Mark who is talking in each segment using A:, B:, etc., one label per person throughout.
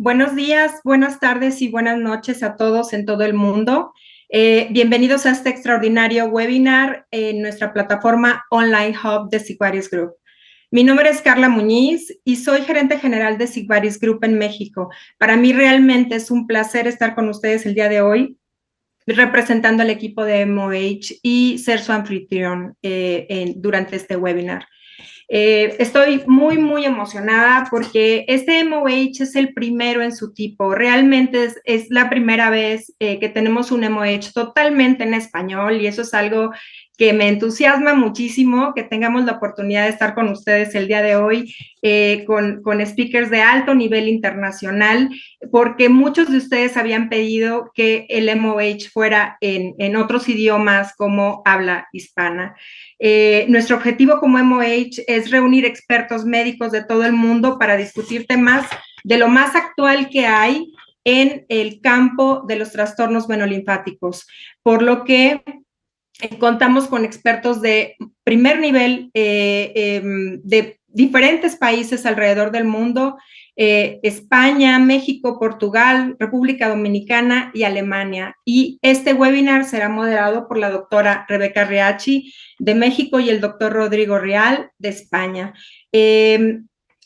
A: Buenos días, buenas tardes y buenas noches a todos en todo el mundo. Bienvenidos a este extraordinario webinar en nuestra plataforma Online Hub de Sigvaris Group. Mi nombre es Carla Muñiz y soy gerente general de Sigvaris Group en México. Para mí realmente es un placer estar con ustedes el día de hoy, representando al equipo de MOH y ser su anfitrión durante este webinar. Estoy muy emocionada porque este MOH es el primero en su tipo. Realmente es la primera vez que tenemos un MOH totalmente en español y eso es algo que me entusiasma muchísimo, que tengamos la oportunidad de estar con ustedes el día de hoy con speakers de alto nivel internacional, porque muchos de ustedes habían pedido que el MOH fuera en otros idiomas como habla hispana. Nuestro objetivo como MOH es reunir expertos médicos de todo el mundo para discutir temas de lo más actual que hay en el campo de los trastornos venolinfáticos, por lo que contamos con expertos de primer nivel de diferentes países alrededor del mundo, España, México, Portugal, República Dominicana y Alemania. Y este webinar será moderado por la doctora Rebeca Riachi de México y el doctor Rodrigo Real de España.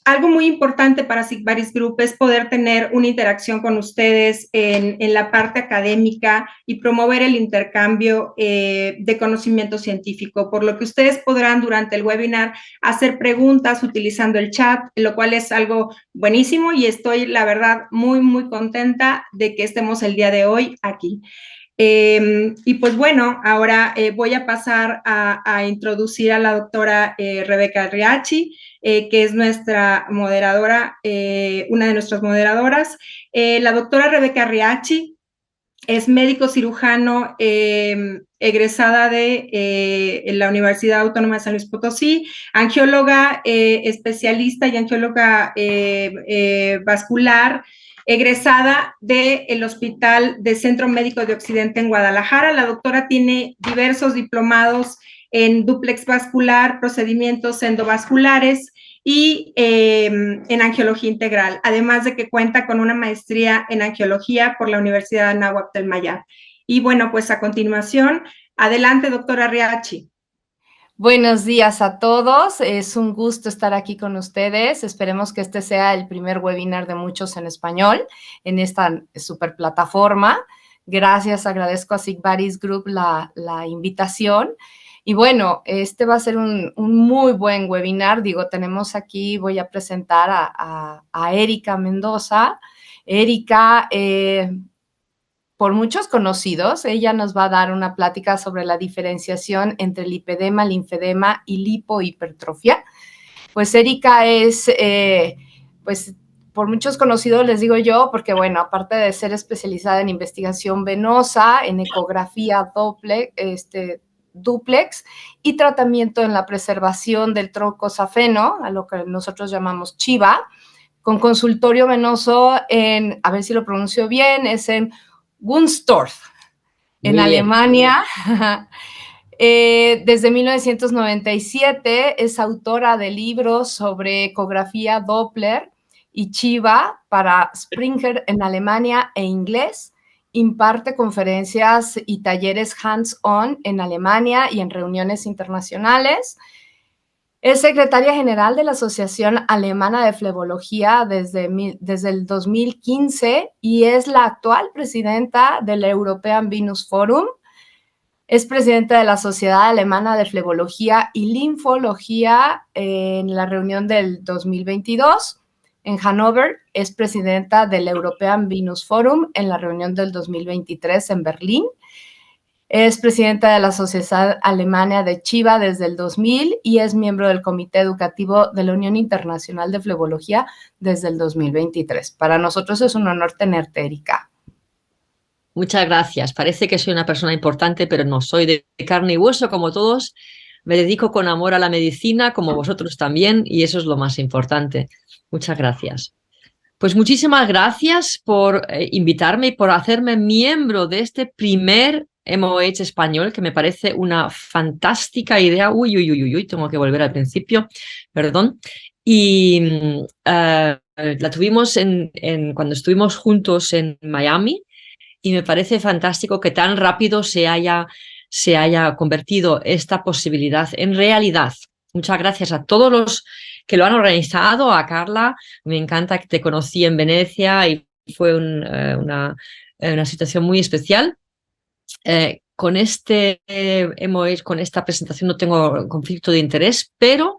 A: Algo muy importante para Sigvaris Group es poder tener una interacción con ustedes en la parte académica y promover el intercambio de conocimiento científico, por lo que ustedes podrán durante el webinar hacer preguntas utilizando el chat, lo cual es algo buenísimo y estoy, la verdad, muy contenta de que estemos el día de hoy aquí. Y pues bueno, ahora voy a pasar a introducir a la doctora Rebeca Riachi, que es nuestra moderadora, una de nuestras moderadoras. La doctora Rebeca Riachi es médico cirujano egresada de la Universidad Autónoma de San Luis Potosí, angióloga especialista y angióloga vascular, egresada del Hospital de Centro Médico de Occidente en Guadalajara. La doctora tiene diversos diplomados en dúplex vascular, procedimientos endovasculares y en angiología integral, además de que cuenta con una maestría en angiología por la Universidad de Anáhuac del Mayab. Y bueno, pues a continuación, adelante, doctora Riachi.
B: Buenos días a todos, es un gusto estar aquí con ustedes. Esperemos que este sea el primer webinar de muchos en español en esta super plataforma. Gracias, agradezco a Sigvaris Group la invitación. Y bueno, este va a ser un muy buen webinar. Digo, tenemos aquí, voy a presentar a Erika Mendoza. Erika, por muchos conocidos, ella nos va a dar una plática sobre la diferenciación entre lipedema, linfedema y lipohipertrofia. Pues Erika es, pues por muchos conocidos les digo yo, porque bueno, aparte de ser especializada en investigación venosa, en ecografía dúplex y tratamiento en la preservación del tronco safeno, a lo que nosotros llamamos chiva, con consultorio venoso en, a ver si lo pronuncio bien, es en Wunstorf, en Alemania. Desde 1997 es autora de libros sobre ecografía Doppler y Chiva para Springer en Alemania e inglés. Imparte conferencias y talleres hands-on en Alemania y en reuniones internacionales. Es secretaria general de la Asociación Alemana de Flebología desde el 2015 y es la actual presidenta del European Venous Forum. Es presidenta de la Sociedad Alemana de Flebología y Linfología en la reunión del 2022. En Hannover es presidenta del European Venous Forum en la reunión del 2023 en Berlín. Es presidenta de la Sociedad Alemana de Chiva desde el 2000 y es miembro del Comité Educativo de la Unión Internacional de Flebología desde el 2023. Para nosotros es un honor tenerte, Erika.
C: Muchas gracias. Parece que soy una persona importante, pero no, soy de carne y hueso como todos. Me dedico con amor a la medicina, como vosotros también, y eso es lo más importante. Muchas gracias. Pues muchísimas gracias por invitarme y por hacerme miembro de este primer MOH español, que me parece una fantástica idea. Uy, tengo que volver al principio, perdón. y la tuvimos cuando estuvimos juntos en Miami, y me parece fantástico que tan rápido se haya convertido esta posibilidad en realidad. Muchas gracias a todos los que lo han organizado, a Carla, me encanta que te conocí en Venecia y fue una situación muy especial. Con esta presentación no tengo conflicto de interés, pero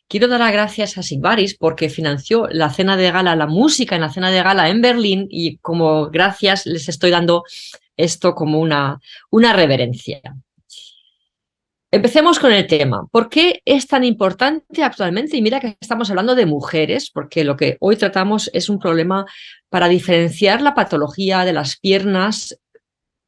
C: quiero dar las gracias a Sigvaris porque financió la cena de gala, la música en la cena de gala en Berlín, y como gracias les estoy dando esto como una reverencia. Empecemos con el tema. ¿Por qué es tan importante actualmente? Y mira que estamos hablando de mujeres, porque lo que hoy tratamos es un problema para diferenciar la patología de las piernas,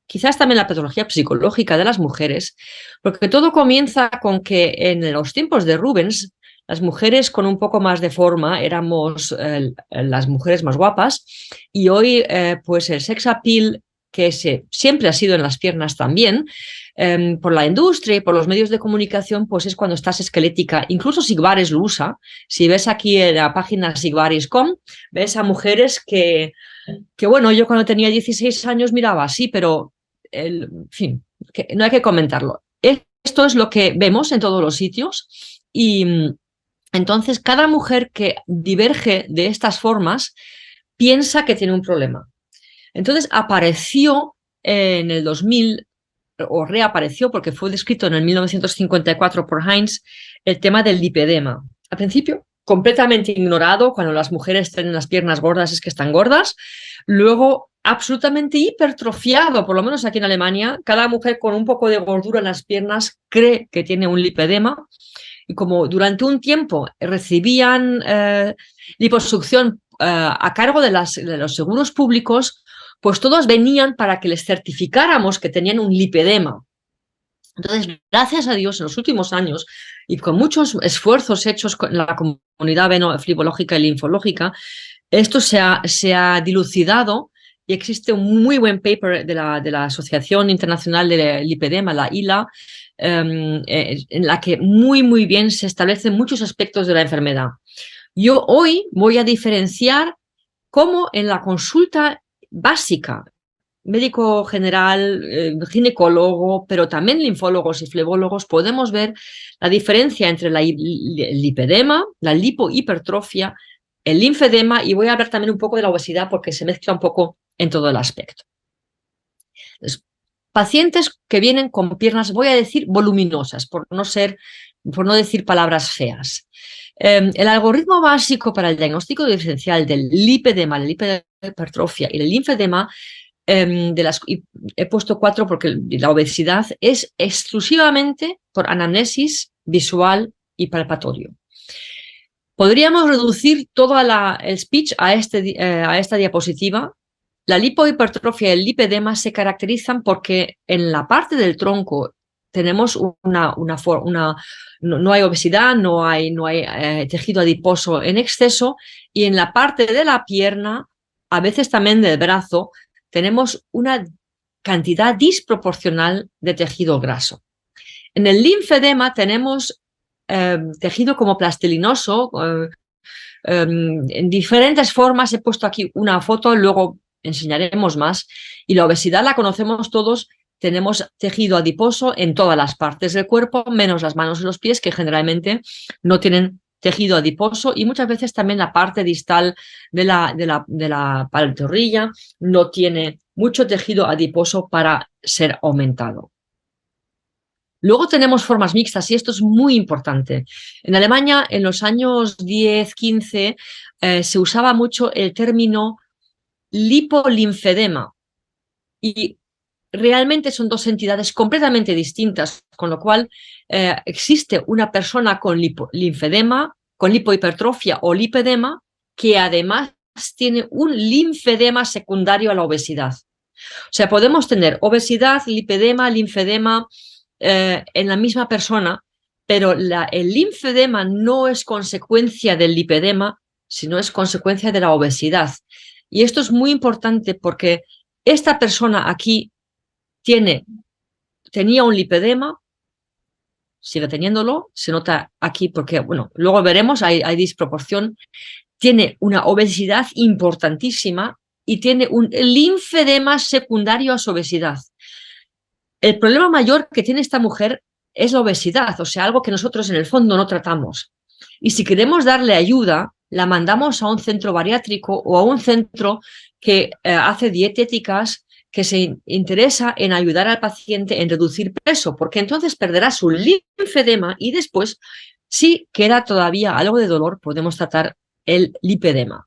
C: quizás también la patología psicológica de las mujeres, porque todo comienza con que en los tiempos de Rubens, las mujeres con un poco más de forma éramos las mujeres más guapas, y hoy pues el sex appeal, que siempre ha sido en las piernas también, por la industria y por los medios de comunicación, pues es cuando estás esquelética. Incluso Sigvaris lo usa. Si ves aquí en la página sigvaris.com, ves a mujeres que bueno, yo cuando tenía 16 años miraba así, pero en fin, que no hay que comentarlo. Esto es lo que vemos en todos los sitios, y entonces cada mujer que diverge de estas formas piensa que tiene un problema. Entonces apareció en el 2000, o reapareció porque fue descrito en el 1954 por Heinz, el tema del lipedema. Al principio completamente ignorado, cuando las mujeres tienen las piernas gordas es que están gordas, luego absolutamente hipertrofiado, por lo menos aquí en Alemania, cada mujer con un poco de gordura en las piernas cree que tiene un lipedema, y como durante un tiempo recibían liposucción a cargo de los seguros públicos, pues todos venían para que les certificáramos que tenían un lipedema. Entonces, gracias a Dios, en los últimos años, y con muchos esfuerzos hechos en la comunidad flebológica y linfológica, esto se ha dilucidado, y existe un muy buen paper de la Asociación Internacional del Lipedema, la ILA, en la que muy bien se establecen muchos aspectos de la enfermedad. Yo hoy voy a diferenciar cómo en la consulta básica, médico general, ginecólogo, pero también linfólogos y flebólogos, podemos ver la diferencia entre el lipedema, la lipohipertrofia, el linfedema, y voy a hablar también un poco de la obesidad porque se mezcla un poco en todo el aspecto. Entonces, pacientes que vienen con piernas, voy a decir voluminosas, por no decir palabras feas. El algoritmo básico para el diagnóstico diferencial del lipedema, la lipohipertrofia y el linfedema, he puesto 4 porque la obesidad es exclusivamente por anamnesis visual y palpatorio. Podríamos reducir todo el speech a esta diapositiva. La lipohipertrofia y el lipedema se caracterizan porque en la parte del tronco tenemos no hay obesidad, no hay tejido adiposo en exceso, y en la parte de la pierna, a veces también del brazo, tenemos una cantidad disproporcional de tejido graso. En el linfedema tenemos tejido como plastilinoso, en diferentes formas. He puesto aquí una foto, luego enseñaremos más, y la obesidad la conocemos todos. Tenemos tejido adiposo en todas las partes del cuerpo, menos las manos y los pies, que generalmente no tienen tejido adiposo, y muchas veces también la parte distal de la pantorrilla no tiene mucho tejido adiposo para ser aumentado. Luego tenemos formas mixtas, y esto es muy importante. En Alemania, en los años 10, 15, se usaba mucho el término lipolinfedema, y realmente son dos entidades completamente distintas, con lo cual existe una persona con linfedema, con lipohipertrofia o lipedema, que además tiene un linfedema secundario a la obesidad. O sea, podemos tener obesidad, lipedema, linfedema en la misma persona, pero el linfedema no es consecuencia del lipedema, sino es consecuencia de la obesidad. Y esto es muy importante porque esta persona aquí tenía un lipedema, sigue teniéndolo, se nota aquí porque, bueno, luego veremos, hay disproporción, tiene una obesidad importantísima y tiene un linfedema secundario a su obesidad. El problema mayor que tiene esta mujer es la obesidad, o sea, algo que nosotros en el fondo no tratamos. Y si queremos darle ayuda, la mandamos a un centro bariátrico o a un centro que hace dietéticas, que se interesa en ayudar al paciente en reducir peso, porque entonces perderá su linfedema y después, si queda todavía algo de dolor, podemos tratar el lipedema.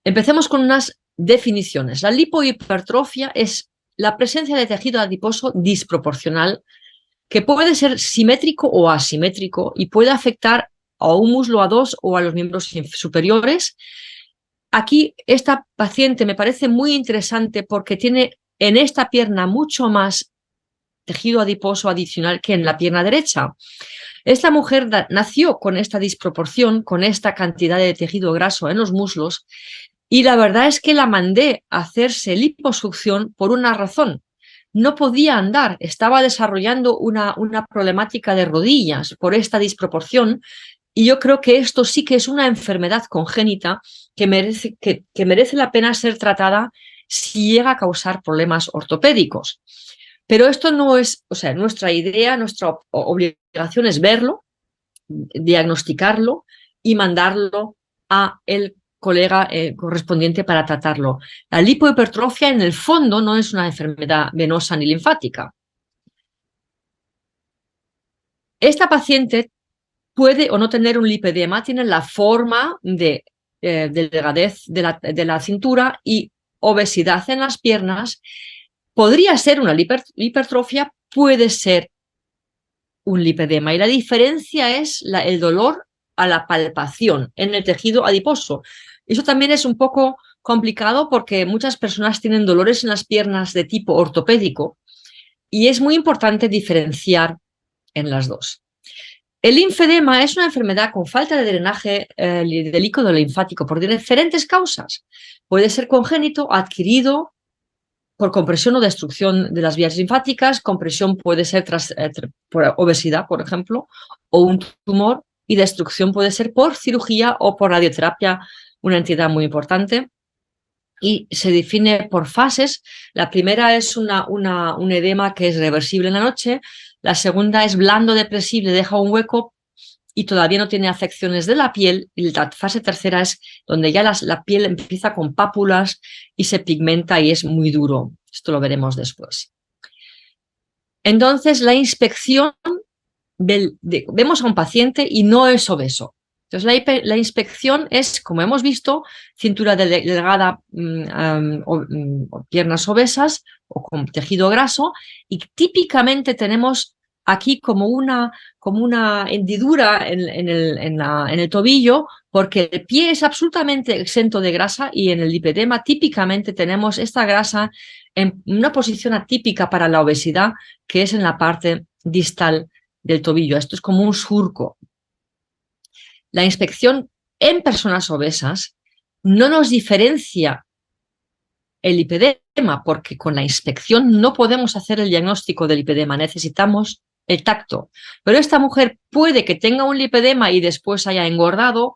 C: Empecemos con unas definiciones. La lipohipertrofia es la presencia de tejido adiposo disproporcional que puede ser simétrico o asimétrico y puede afectar a un muslo, a dos o a los miembros superiores. Aquí esta paciente me parece muy interesante porque tiene en esta pierna mucho más tejido adiposo adicional que en la pierna derecha. Esta mujer nació con esta disproporción, con esta cantidad de tejido graso en los muslos, y la verdad es que la mandé a hacerse liposucción por una razón. No podía andar, estaba desarrollando una problemática de rodillas por esta disproporción, y yo creo que esto sí que es una enfermedad congénita que merece la pena ser tratada si llega a causar problemas ortopédicos. Pero esto no es, o sea, nuestra idea, nuestra obligación es verlo, diagnosticarlo y mandarlo a el colega correspondiente para tratarlo. La lipohipertrofia en el fondo no es una enfermedad venosa ni linfática. Esta paciente puede o no tener un lipedema, tiene la forma de delgadez de la cintura y obesidad en las piernas. Podría ser una hipertrofia, puede ser un lipedema. Y la diferencia es el dolor a la palpación en el tejido adiposo. Eso también es un poco complicado porque muchas personas tienen dolores en las piernas de tipo ortopédico y es muy importante diferenciar en las dos. El linfedema es una enfermedad con falta de drenaje del líquido linfático por diferentes causas. Puede ser congénito, adquirido por compresión o destrucción de las vías linfáticas. Compresión puede ser por obesidad, por ejemplo, o un tumor, y destrucción puede ser por cirugía o por radioterapia, una entidad muy importante. Y se define por fases. La primera es un edema que es reversible en la noche. La segunda es blando, depresible, deja un hueco y todavía no tiene afecciones de la piel. Y la fase tercera es donde ya la piel empieza con pápulas y se pigmenta y es muy duro. Esto lo veremos después. Entonces, la inspección, vemos a un paciente y no es obeso. Entonces, la inspección es, como hemos visto, cintura delgada, piernas obesas o con tejido graso, y típicamente tenemos aquí como una hendidura en el tobillo, porque el pie es absolutamente exento de grasa y en el lipedema típicamente tenemos esta grasa en una posición atípica para la obesidad, que es en la parte distal del tobillo. Esto es como un surco. La inspección en personas obesas no nos diferencia el lipedema, porque con la inspección no podemos hacer el diagnóstico del lipedema, necesitamos el tacto. Pero esta mujer puede que tenga un lipedema y después haya engordado,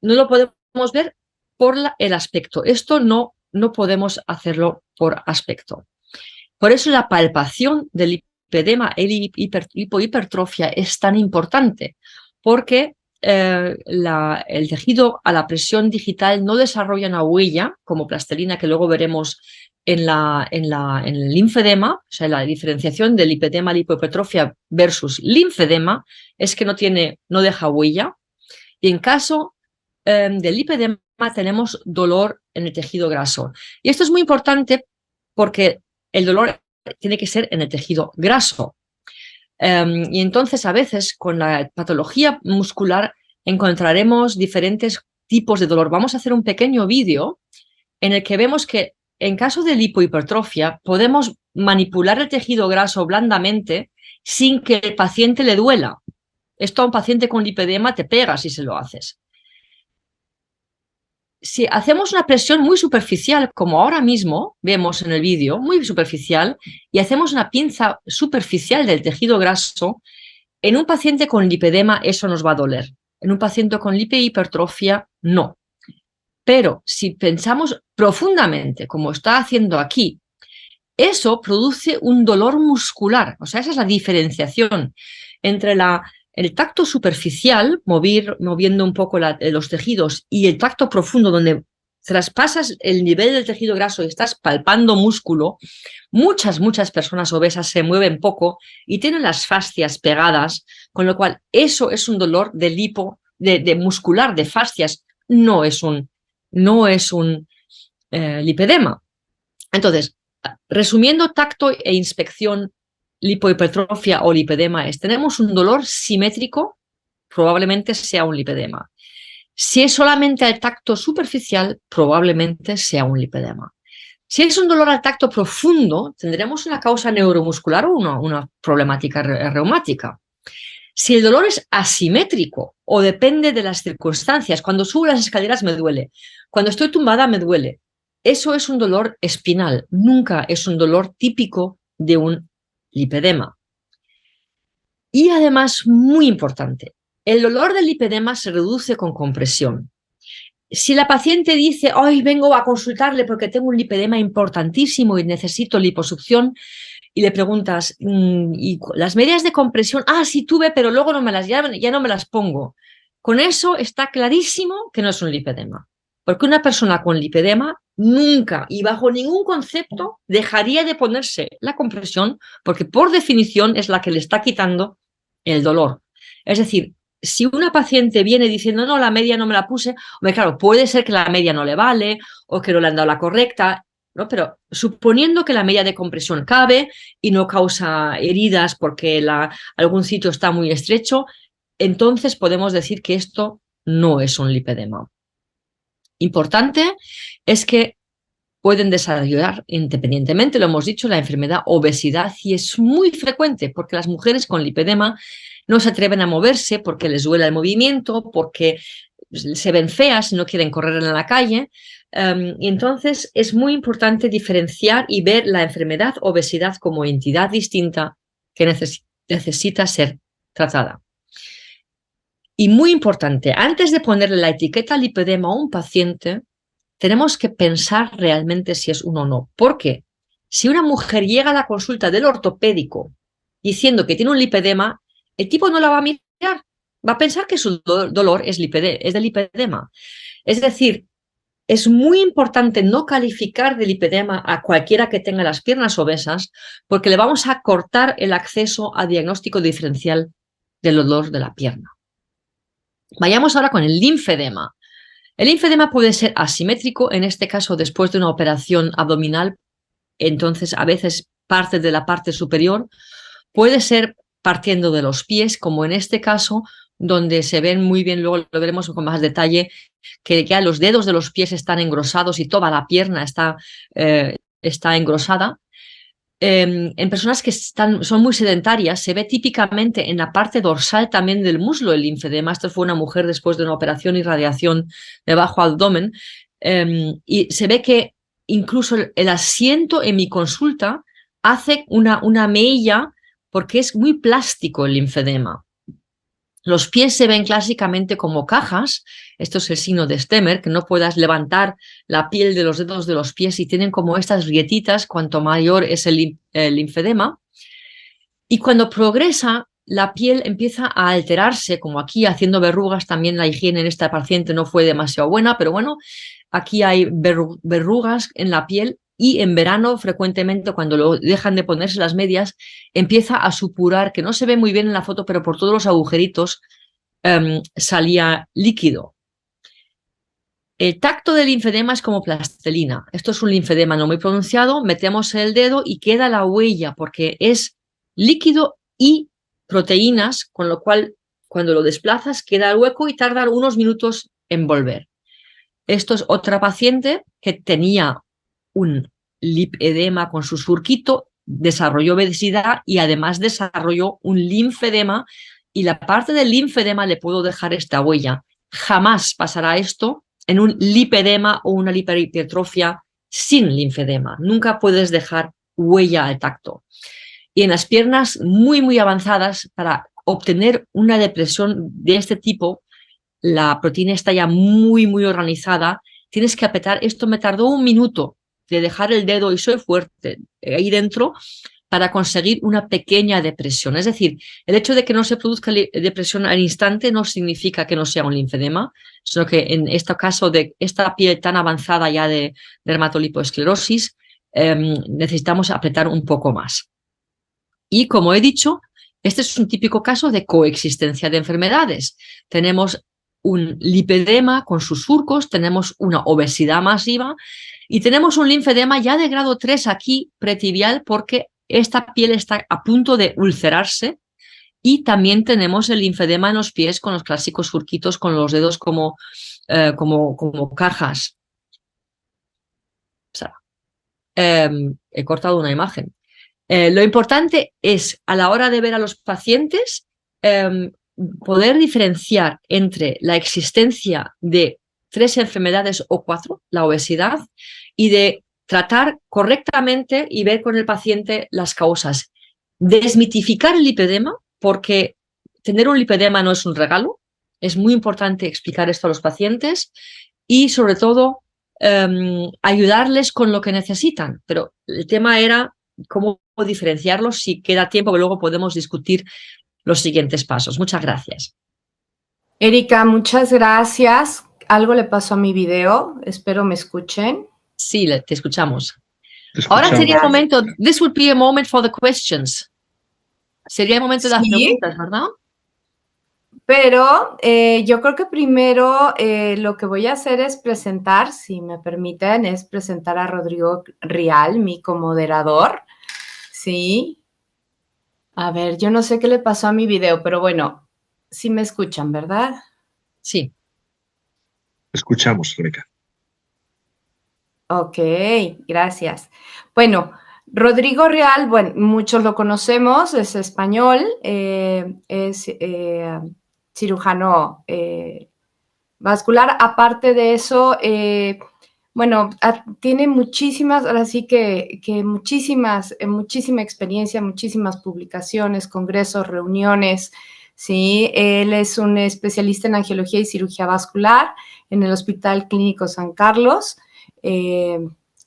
C: no lo podemos ver por el aspecto. Esto no podemos hacerlo por aspecto. Por eso la palpación del lipedema y lipohipertrofia es tan importante, porque el tejido a la presión digital no desarrolla una huella como plastilina, que luego veremos en el linfedema. O sea, la diferenciación del lipedema, lipohipertrofia versus linfedema es que no deja huella. Y en caso del lipedema tenemos dolor en el tejido graso. Y esto es muy importante porque el dolor tiene que ser en el tejido graso. Y entonces a veces con la patología muscular encontraremos diferentes tipos de dolor. Vamos a hacer un pequeño vídeo en el que vemos que en caso de lipohipertrofia podemos manipular el tejido graso blandamente sin que el paciente le duela. Esto a un paciente con lipedema te pega si se lo haces. si hacemos una presión muy superficial, como ahora mismo vemos en el vídeo, muy superficial, y hacemos una pinza superficial del tejido graso, en un paciente con lipedema eso nos va a doler. En un paciente con hipertrofia, no. Pero si pensamos profundamente, como está haciendo aquí, eso produce un dolor muscular. O sea, esa es la diferenciación entre el tacto superficial, moviendo un poco los tejidos, y el tacto profundo, donde traspasas el nivel del tejido graso y estás palpando músculo. Muchas personas obesas se mueven poco y tienen las fascias pegadas, con lo cual eso es un dolor de muscular, de fascias, no es un lipedema. Entonces, resumiendo, tacto e inspección, lipohipertrofia o lipedema tenemos un dolor simétrico, probablemente sea un lipedema. Si es solamente al tacto superficial, probablemente sea un lipedema. Si es un dolor al tacto profundo, tendremos una causa neuromuscular o una problemática reumática. Si el dolor es asimétrico o depende de las circunstancias, cuando subo las escaleras me duele, cuando estoy tumbada me duele, eso es un dolor espinal, nunca es un dolor típico de un lipedema. Y además, muy importante, el dolor del lipedema se reduce con compresión. Si la paciente dice, hoy vengo a consultarle porque tengo un lipedema importantísimo y necesito liposucción, y le preguntas, ¿y las medidas de compresión? Ah, sí tuve, pero luego ya no me las pongo. Con eso está clarísimo que no es un lipedema. Porque una persona con lipedema nunca y bajo ningún concepto dejaría de ponerse la compresión, porque por definición es la que le está quitando el dolor. Es decir, si una paciente viene diciendo, no, la media no me la puse, hombre, claro, puede ser que la media no le vale o que no le han dado la correcta, ¿no? Pero suponiendo que la media de compresión cabe y no causa heridas porque algún sitio está muy estrecho, entonces podemos decir que esto no es un lipedema. Importante es que pueden desarrollar independientemente, lo hemos dicho, la enfermedad obesidad, y es muy frecuente porque las mujeres con lipedema no se atreven a moverse porque les duele el movimiento, porque se ven feas y no quieren correr en la calle. Y entonces es muy importante diferenciar y ver la enfermedad obesidad como entidad distinta que necesita ser tratada. Y muy importante, antes de ponerle la etiqueta lipedema a un paciente, tenemos que pensar realmente si es uno o no. Porque si una mujer llega a la consulta del ortopédico diciendo que tiene un lipedema, el tipo no la va a mirar, va a pensar que su dolor es de lipedema. Es decir, es muy importante no calificar de lipedema a cualquiera que tenga las piernas obesas, porque le vamos a cortar el acceso a diagnóstico diferencial del dolor de la pierna. Vayamos ahora con el linfedema. El linfedema puede ser asimétrico, en este caso después de una operación abdominal, entonces a veces parte de la parte superior, puede ser partiendo de los pies, como en este caso, donde se ven muy bien, luego lo veremos con más detalle, que ya los dedos de los pies están engrosados y toda la pierna está engrosada. En personas que son muy sedentarias, se ve típicamente en la parte dorsal también del muslo el linfedema. Esta fue una mujer después de una operación y radiación de bajo abdomen, y se ve que incluso el asiento en mi consulta hace una mella porque es muy plástico el linfedema. Los pies se ven clásicamente como cajas. Esto es el signo de Stemmer, que no puedas levantar la piel de los dedos de los pies y tienen como estas grietitas cuanto mayor es el linfedema. Y cuando progresa, la piel empieza a alterarse, como aquí haciendo verrugas. También la higiene en esta paciente no fue demasiado buena, pero bueno, aquí hay verrugas en la piel. Y en verano, frecuentemente, cuando lo dejan de ponerse las medias, empieza a supurar, que no se ve muy bien en la foto, pero por todos los agujeritos salía líquido. El tacto del linfedema es como plastilina. Esto es un linfedema no muy pronunciado, metemos el dedo y queda la huella, porque es líquido y proteínas, con lo cual cuando lo desplazas queda el hueco y tarda unos minutos en volver. Esto es otra paciente que tenía un lipedema con su surquito, desarrolló obesidad y además desarrolló un linfedema, y la parte del linfedema le puedo dejar esta huella. Jamás pasará esto en un lipedema o una hipertrofia sin linfedema. Nunca puedes dejar huella al tacto. Y en las piernas muy, muy avanzadas, para obtener una depresión de este tipo, la proteína está ya muy, muy organizada, tienes que apretar. Esto me tardó 1 minuto de dejar el dedo, y soy fuerte ahí dentro, para conseguir una pequeña depresión. Es decir, el hecho de que no se produzca depresión al instante no significa que no sea un linfedema, sino que en este caso de esta piel tan avanzada ya de dermatolipoesclerosis, necesitamos apretar un poco más. Y como he dicho, este es un típico caso de coexistencia de enfermedades. Tenemos un lipedema con sus surcos, tenemos una obesidad masiva y tenemos un linfedema ya de grado 3 aquí pretibial, porque esta piel está a punto de ulcerarse, y también tenemos el linfedema en los pies con los clásicos surquitos con los dedos como cajas. O sea, he cortado una imagen. Lo importante es, a la hora de ver a los pacientes, poder diferenciar entre la existencia de 3 enfermedades o 4, la obesidad, y de tratar correctamente y ver con el paciente las causas. Desmitificar el lipedema, porque tener un lipedema no es un regalo. Es muy importante explicar esto a los pacientes y, sobre todo, ayudarles con lo que necesitan. Pero el tema era cómo diferenciarlos. Si queda tiempo, que luego podemos discutir los siguientes pasos. Muchas gracias.
B: Erika, muchas gracias. Algo le pasó a mi video. Espero me escuchen.
C: Sí, te escuchamos. Ahora sería el momento. This would be a moment for the questions. Sería el momento de las preguntas, ¿verdad?
B: Pero yo creo que primero lo que voy a hacer es presentar, si me permiten, es presentar a Rodrigo Rial, mi comoderador. Sí. A ver, yo no sé qué le pasó a mi video, pero bueno, sí me escuchan, ¿verdad?
C: Sí.
D: Escuchamos, Rebeca.
B: Ok, gracias. Bueno, Rodrigo Rial, bueno, muchos lo conocemos, es español, es cirujano vascular. Aparte de eso, bueno, tiene muchísimas, ahora sí que muchísima experiencia, muchísimas publicaciones, congresos, reuniones, ¿sí? Él es un especialista en angiología y cirugía vascular en el Hospital Clínico San Carlos.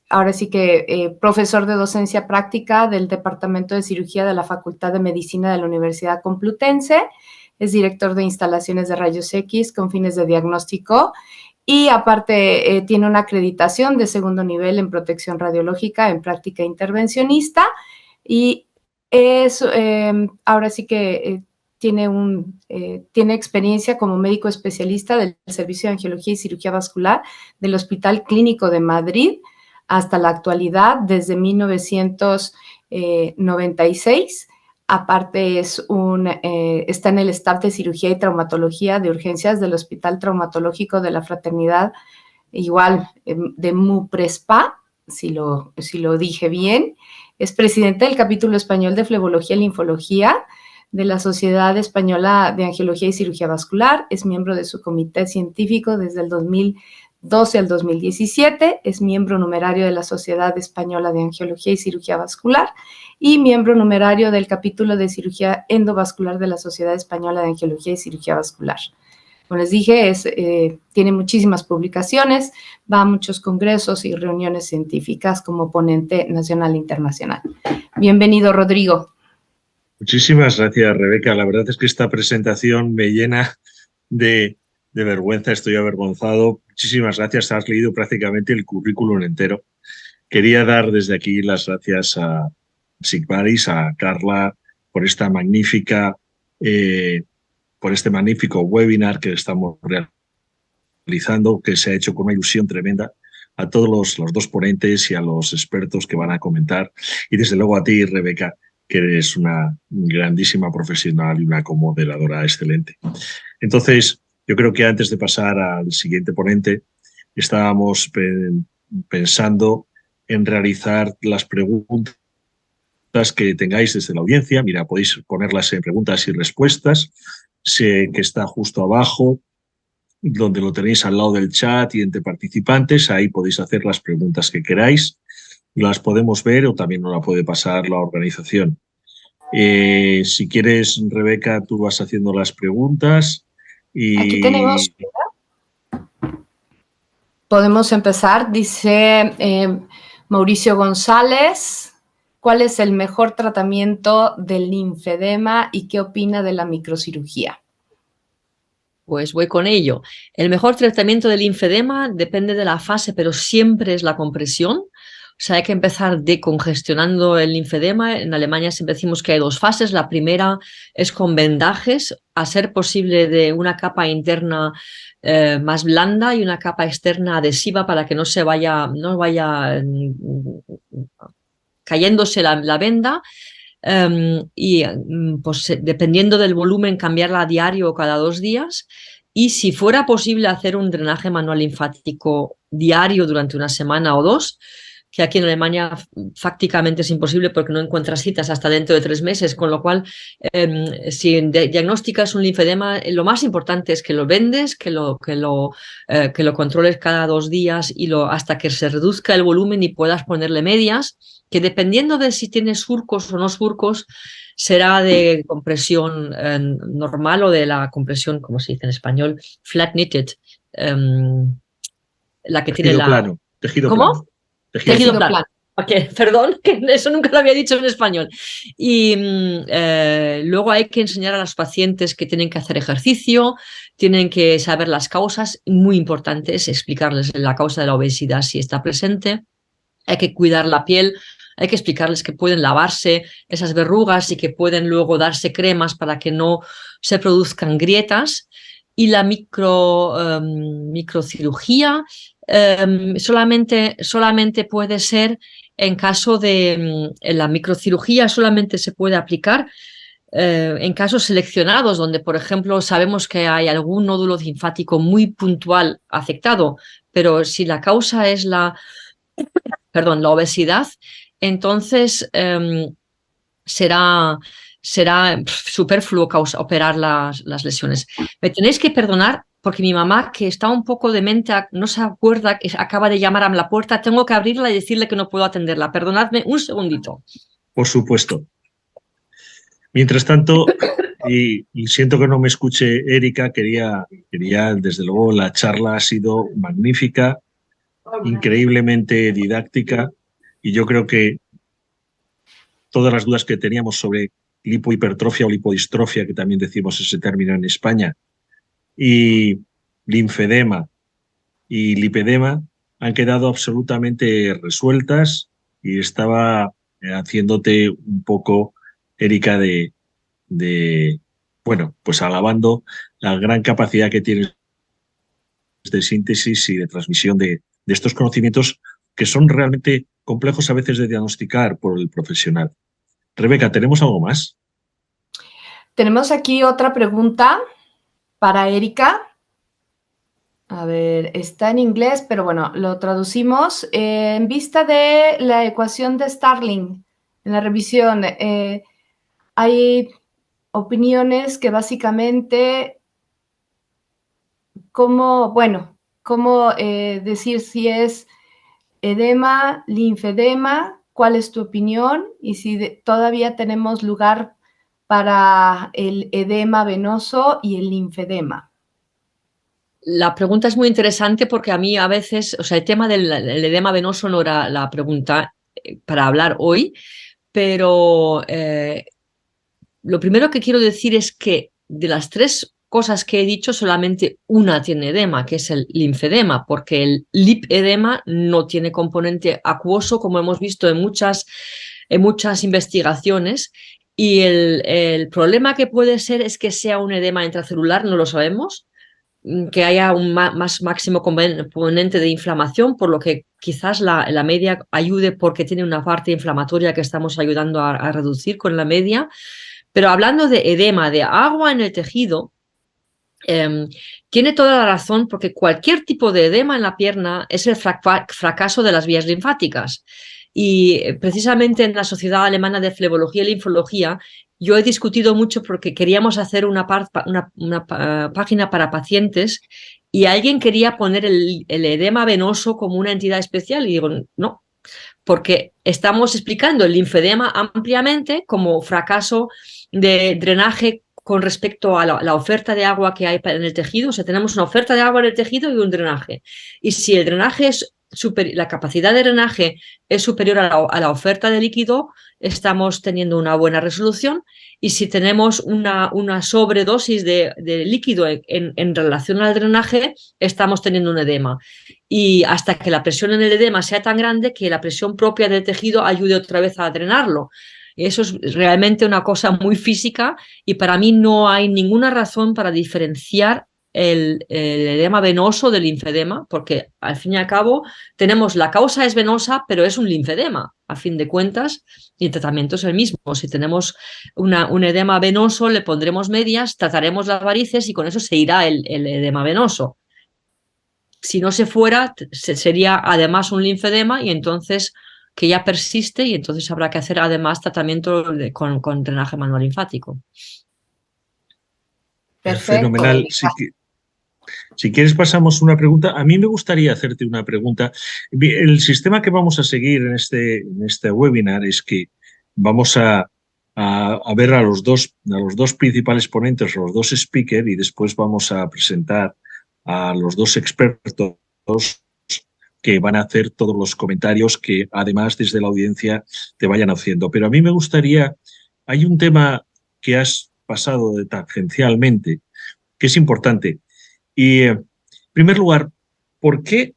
B: Ahora sí que profesor de docencia práctica del Departamento de Cirugía de la Facultad de Medicina de la Universidad Complutense. Es director de instalaciones de rayos X con fines de diagnóstico y aparte tiene una acreditación de 2º nivel en protección radiológica en práctica intervencionista, y es ahora sí que tiene experiencia como médico especialista del Servicio de Angiología y Cirugía Vascular del Hospital Clínico de Madrid hasta la actualidad, desde 1996. Aparte está en el staff de cirugía y traumatología de urgencias del Hospital Traumatológico de la Fraternidad, igual de MUPRESPA, si lo dije bien. Es presidente del capítulo español de flebología y linfología de la Sociedad Española de Angiología y Cirugía Vascular. Es miembro de su comité científico desde el 2012 al 2017. Es miembro numerario de la Sociedad Española de Angiología y Cirugía Vascular y miembro numerario del capítulo de cirugía endovascular de la Sociedad Española de Angiología y Cirugía Vascular. Como les dije, tiene muchísimas publicaciones, va a muchos congresos y reuniones científicas como ponente nacional e internacional. Bienvenido, Rodrigo.
D: Muchísimas gracias, Rebeca. La verdad es que esta presentación me llena de vergüenza, estoy avergonzado. Muchísimas gracias, has leído prácticamente el currículum entero. Quería dar desde aquí las gracias a Sigvaris, a Carla, por esta magnífica, por este magnífico webinar que estamos realizando, que se ha hecho con una ilusión tremenda, a todos los 2 ponentes y a los expertos que van a comentar, y desde luego a ti, Rebeca, que eres una grandísima profesional y una comoderadora excelente. Entonces, yo creo que antes de pasar al siguiente ponente, estábamos pensando en realizar las preguntas que tengáis desde la audiencia. Mira, podéis ponerlas en preguntas y respuestas. Sé que está justo abajo donde lo tenéis al lado del chat y entre participantes. Ahí podéis hacer las preguntas que queráis. Las podemos ver o también nos la puede pasar la organización. Si quieres, Rebeca, tú vas haciendo las preguntas.
B: Aquí tenemos... Podemos empezar. Dice Mauricio González, ¿cuál es el mejor tratamiento del linfedema y qué opina de la microcirugía?
C: Pues voy con ello. El mejor tratamiento del linfedema depende de la fase, pero siempre es la compresión. O sea, hay que empezar decongestionando el linfedema. En Alemania siempre decimos que hay dos fases. La primera es con vendajes, a ser posible de una capa interna más blanda y una capa externa adhesiva para que no vaya cayéndose la venda. Pues dependiendo del volumen, cambiarla a diario o cada 2 días. Y si fuera posible hacer un drenaje manual linfático diario durante una semana o 2, que aquí en Alemania fácticamente es imposible porque no encuentras citas hasta dentro de 3 meses, con lo cual si diagnosticas un linfedema, lo más importante es que lo vendes, que lo controles cada 2 días y hasta que se reduzca el volumen y puedas ponerle medias, que dependiendo de si tienes surcos o no surcos, será de compresión normal o de la compresión, como se dice en español, flat knitted, la que tiene
D: tejido
C: la...
D: plano. Tejido
C: ¿Cómo?
D: plano.
C: Tejido plano. Okay, perdón, eso nunca lo había dicho en español. Y luego hay que enseñar a los pacientes que tienen que hacer ejercicio, tienen que saber las causas. Muy importante es explicarles la causa de la obesidad si está presente. Hay que cuidar la piel, hay que explicarles que pueden lavarse esas verrugas y que pueden luego darse cremas para que no se produzcan grietas. Y la microcirugía solamente puede ser en caso de la microcirugía, solamente se puede aplicar en casos seleccionados, donde, por ejemplo, sabemos que hay algún nódulo linfático muy puntual afectado, pero si la causa es la obesidad, entonces será superfluo operar las lesiones. Me tenéis que perdonar porque mi mamá, que está un poco demente, no se acuerda, que acaba de llamar a la puerta, tengo que abrirla y decirle que no puedo atenderla. Perdonadme un segundito.
D: Por supuesto. Mientras tanto, y siento que no me escuche Erika, quería, desde luego, la charla ha sido magnífica, increíblemente didáctica, y yo creo que todas las dudas que teníamos sobre lipohipertrofia o lipodistrofia, que también decimos ese término en España, y linfedema y lipedema han quedado absolutamente resueltas, y estaba haciéndote un poco, Erika, bueno, pues alabando la gran capacidad que tienes de síntesis y de transmisión de estos conocimientos que son realmente complejos a veces de diagnosticar por el profesional. Rebeca, ¿tenemos algo más?
B: Tenemos aquí otra pregunta para Erika. A ver, está en inglés, pero bueno, lo traducimos. En vista de la ecuación de Starling, en la revisión, hay opiniones que básicamente, ¿cómo decir si es edema, linfedema? ¿Cuál es tu opinión? Y si todavía tenemos lugar para el edema venoso y el linfedema.
C: La pregunta es muy interesante porque a mí a veces, o sea, el tema del edema venoso no era la pregunta para hablar hoy, pero lo primero que quiero decir es que de las 3 cosas que he dicho, solamente una tiene edema, que es el linfedema, porque el lipedema no tiene componente acuoso, como hemos visto en muchas investigaciones, y el problema que puede ser es que sea un edema intracelular, no lo sabemos, que haya un más máximo componente de inflamación, por lo que quizás la media ayude porque tiene una parte inflamatoria que estamos ayudando a reducir con la media. Pero hablando de edema, de agua en el tejido, tiene toda la razón, porque cualquier tipo de edema en la pierna es el fracaso de las vías linfáticas. Y precisamente en la Sociedad Alemana de Flebología y Linfología yo he discutido mucho porque queríamos hacer una página para pacientes y alguien quería poner el edema venoso como una entidad especial y digo, no, porque estamos explicando el linfedema ampliamente como fracaso de drenaje con respecto a la oferta de agua que hay en el tejido. O sea, tenemos una oferta de agua en el tejido y un drenaje. Y si el drenaje es la capacidad de drenaje es superior a la oferta de líquido, estamos teniendo una buena resolución. Y si tenemos una sobredosis de líquido en relación al drenaje, estamos teniendo un edema. Y hasta que la presión en el edema sea tan grande que la presión propia del tejido ayude otra vez a drenarlo. Eso es realmente una cosa muy física y para mí no hay ninguna razón para diferenciar el edema venoso del linfedema, porque al fin y al cabo tenemos la causa es venosa, pero es un linfedema, a fin de cuentas, y el tratamiento es el mismo. Si tenemos un edema venoso, le pondremos medias, trataremos las varices y con eso se irá el edema venoso. Si no se fuera, sería además un linfedema y entonces que ya persiste y entonces habrá que hacer además tratamiento con drenaje manual linfático.
B: Perfecto.
D: Fenomenal. Si quieres pasamos una pregunta. A mí me gustaría hacerte una pregunta. El sistema que vamos a seguir en este webinar es que vamos a ver a los dos principales ponentes, a los dos speakers, y después vamos a presentar a los dos expertos que van a hacer todos los comentarios que además desde la audiencia te vayan haciendo. Pero a mí me gustaría, hay un tema que has pasado de tangencialmente, que es importante. Y en primer lugar, ¿por qué,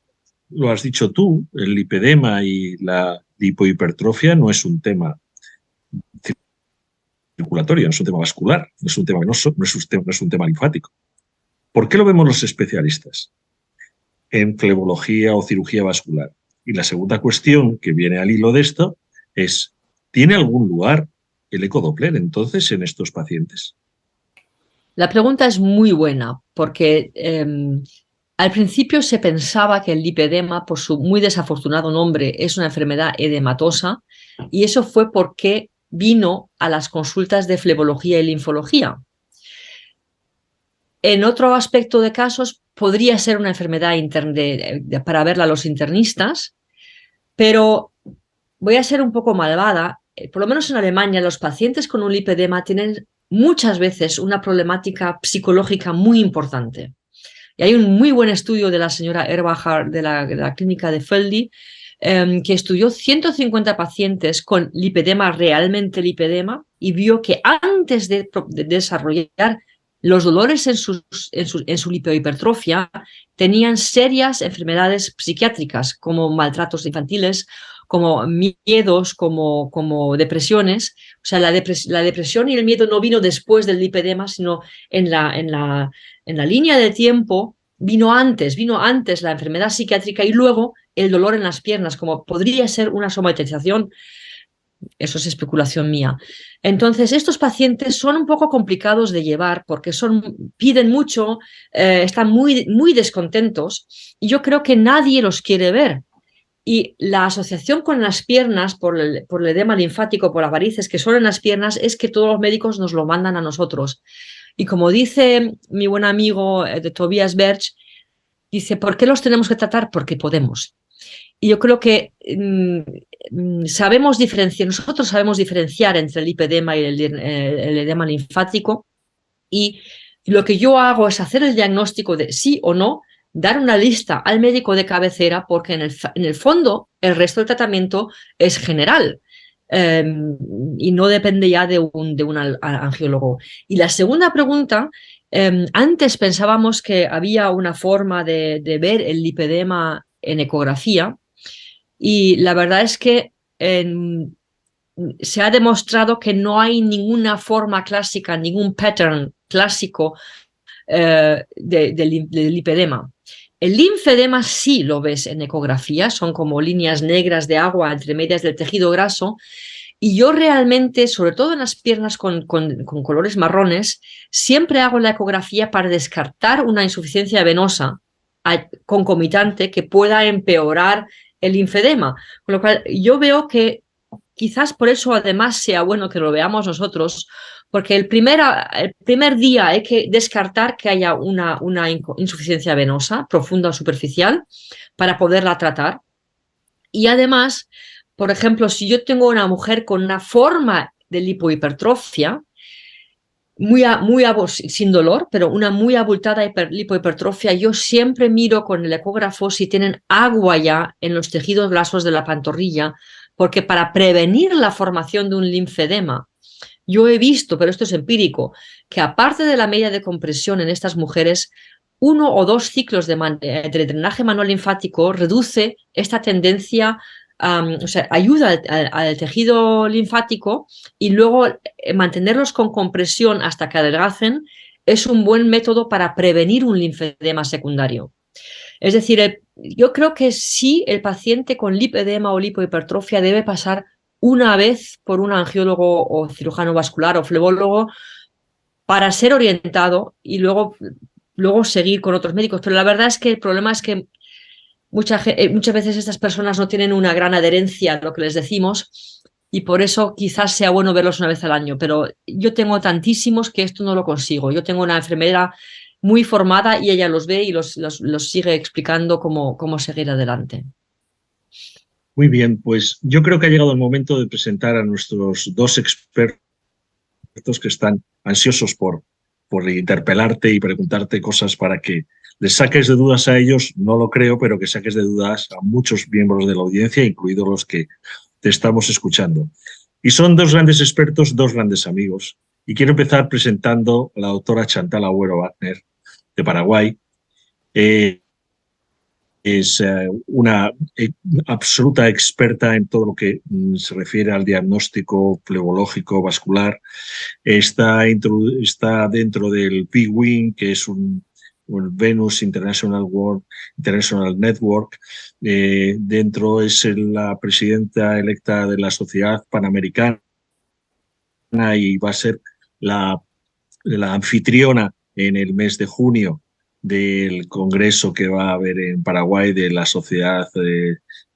D: lo has dicho tú, el lipedema y la lipohipertrofia no es un tema circulatorio, no es un tema vascular, no es un tema venoso, no es un tema linfático? ¿Por qué lo vemos los especialistas en flebología o cirugía vascular? Y la segunda cuestión que viene al hilo de esto es, ¿tiene algún lugar el ecodoppler entonces en estos pacientes?
C: La pregunta es muy buena porque al principio se pensaba que el lipedema, por su muy desafortunado nombre, es una enfermedad edematosa y eso fue porque vino a las consultas de flebología y linfología. En otro aspecto de casos podría ser una enfermedad para verla a los internistas, pero voy a ser un poco malvada. Por lo menos en Alemania los pacientes con un lipedema tienen muchas veces una problemática psicológica muy importante. Y hay un muy buen estudio de la señora Erbacher de la clínica de Felde que estudió 150 pacientes con lipedema, realmente lipedema, y vio que antes de desarrollar los dolores en su lipohipertrofia tenían serias enfermedades psiquiátricas como maltratos infantiles, como miedos, como depresiones. O sea, la depresión y el miedo no vino después del lipedema, sino en la línea de tiempo vino antes la enfermedad psiquiátrica y luego el dolor en las piernas, como podría ser una somatización. Eso es especulación mía. Entonces, estos pacientes son un poco complicados de llevar porque piden mucho, están muy, muy descontentos y yo creo que nadie los quiere ver. Y la asociación con las piernas por el edema linfático, por las varices que son en las piernas, es que todos los médicos nos lo mandan a nosotros. Y como dice mi buen amigo de Tobias Berch, dice, ¿por qué los tenemos que tratar? Porque podemos. Y yo creo que nosotros sabemos diferenciar entre el lipedema y el edema linfático, y lo que yo hago es hacer el diagnóstico de sí o no, dar una lista al médico de cabecera, porque en el fondo el resto del tratamiento es general y no depende ya de un angiólogo. Y la segunda pregunta, antes pensábamos que había una forma de ver el lipedema en ecografía, y la verdad es que se ha demostrado que no hay ninguna forma clásica, ningún pattern clásico del lipedema. El linfedema sí lo ves en ecografía, son como líneas negras de agua entre medias del tejido graso, y yo realmente, sobre todo en las piernas con colores marrones, siempre hago la ecografía para descartar una insuficiencia venosa concomitante que pueda empeorar el linfedema. Con lo cual yo veo que quizás por eso además sea bueno que lo veamos nosotros, porque el primer día hay que descartar que haya una insuficiencia venosa profunda o superficial para poderla tratar. Y además, por ejemplo, si yo tengo una mujer con una forma de lipohipertrofia, sin dolor, pero una muy abultada lipohipertrofia, yo siempre miro con el ecógrafo si tienen agua ya en los tejidos grasos de la pantorrilla, porque para prevenir la formación de un linfedema, yo he visto, pero esto es empírico, que aparte de la media de compresión en estas mujeres, 1 o 2 ciclos de drenaje manual linfático reduce esta tendencia, o sea, ayuda al tejido linfático, y luego mantenerlos con compresión hasta que adelgacen es un buen método para prevenir un linfedema secundario. Es decir, yo creo que sí, el paciente con lipedema o lipohipertrofia debe pasar una vez por un angiólogo o cirujano vascular o flebólogo para ser orientado y luego seguir con otros médicos. Pero la verdad es que el problema es que muchas veces estas personas no tienen una gran adherencia a lo que les decimos, y por eso quizás sea bueno verlos una vez al año. Pero yo tengo tantísimos que esto no lo consigo. Yo tengo una enfermera muy formada y ella los ve y los sigue explicando cómo seguir adelante.
D: Muy bien, pues yo creo que ha llegado el momento de presentar a nuestros 2 expertos que están ansiosos por interpelarte y preguntarte cosas para que les saques de dudas a ellos. No lo creo, pero que saques de dudas a muchos miembros de la audiencia, incluidos los que te estamos escuchando. Y son 2 grandes expertos, 2 grandes amigos. Y quiero empezar presentando a la doctora Chantal Agüero Wagner, de Paraguay. Es una absoluta experta en todo lo que se refiere al diagnóstico flebológico vascular. Está dentro del PWIN, que es un Venus International Network. Dentro es la presidenta electa de la Sociedad Panamericana y va a ser la anfitriona en el mes de junio del congreso que va a haber en Paraguay de la Sociedad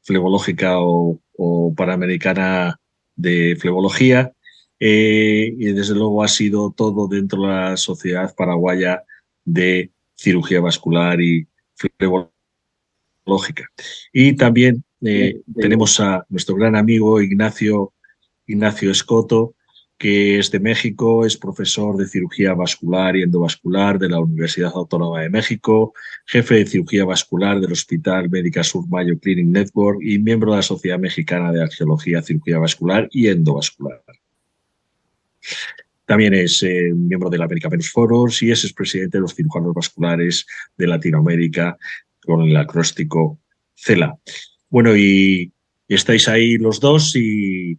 D: Flebológica o Panamericana de Flebología. Y desde luego ha sido todo dentro de la Sociedad Paraguaya de Cirugía Vascular y Flebológica. Y también tenemos a nuestro gran amigo Ignacio Escoto, que es de México, es profesor de cirugía vascular y endovascular de la Universidad Autónoma de México, jefe de cirugía vascular del Hospital Médica Sur Mayo Clinic Network y miembro de la Sociedad Mexicana de Angiología, Cirugía Vascular y Endovascular. También es miembro de la American Venous Forum y es expresidente de los cirujanos vasculares de Latinoamérica con el acróstico CELA. Bueno, y estáis ahí los dos y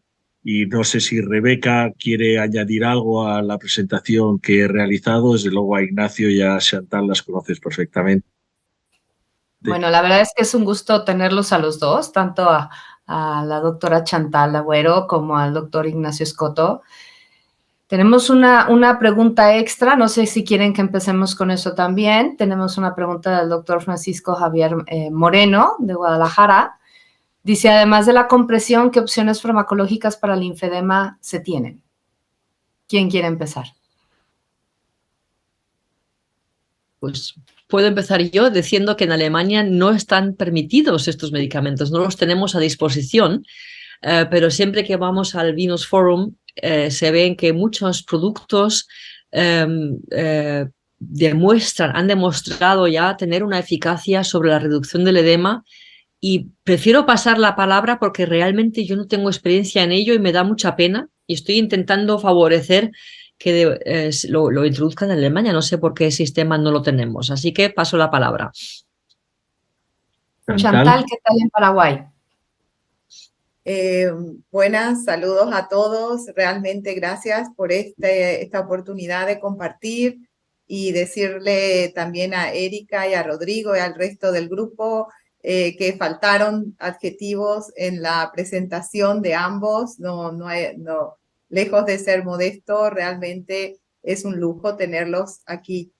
D: no sé si Rebeca quiere añadir algo a la presentación que he realizado. Desde luego a Ignacio y a Chantal las conoces perfectamente.
B: Bueno, la verdad es que es un gusto tenerlos a los dos, tanto a la doctora Chantal Agüero como al doctor Ignacio Escoto. Tenemos una pregunta extra, no sé si quieren que empecemos con eso también. Tenemos una pregunta del doctor Francisco Javier Moreno, de Guadalajara. Dice, además de la compresión, ¿qué opciones farmacológicas para el linfedema se tienen? ¿Quién quiere empezar?
C: Pues puedo empezar yo diciendo que en Alemania no están permitidos estos medicamentos, no los tenemos a disposición, pero siempre que vamos al Venous Forum se ven que muchos productos han demostrado ya tener una eficacia sobre la reducción del edema, y prefiero pasar la palabra porque realmente yo no tengo experiencia en ello y me da mucha pena, y estoy intentando favorecer que lo introduzcan en Alemania. No sé por qué sistema no lo tenemos, así que paso la palabra.
B: Chantal, ¿qué tal en Paraguay?
E: Buenas, saludos a todos. Realmente gracias por esta oportunidad de compartir y decirle también a Erika y a Rodrigo y al resto del grupo que faltaron adjetivos en la presentación de ambos. No, lejos de ser modesto, realmente es un lujo tenerlos aquí.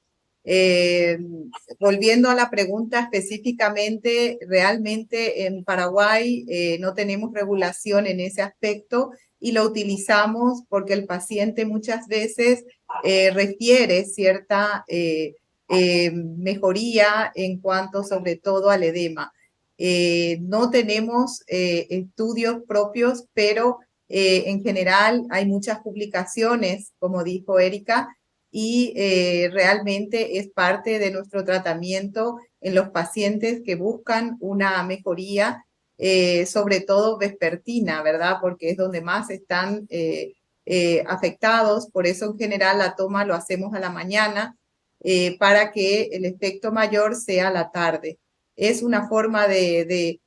E: Volviendo a la pregunta específicamente, realmente en Paraguay no tenemos regulación en ese aspecto y lo utilizamos porque el paciente muchas veces refiere cierta mejoría en cuanto sobre todo al edema. No tenemos estudios propios, pero en general hay muchas publicaciones, como dijo Erika, y realmente es parte de nuestro tratamiento en los pacientes que buscan una mejoría, sobre todo vespertina, ¿verdad? Porque es donde más están afectados, por eso en general la toma lo hacemos a la mañana para que el efecto mayor sea a la tarde. Es una forma de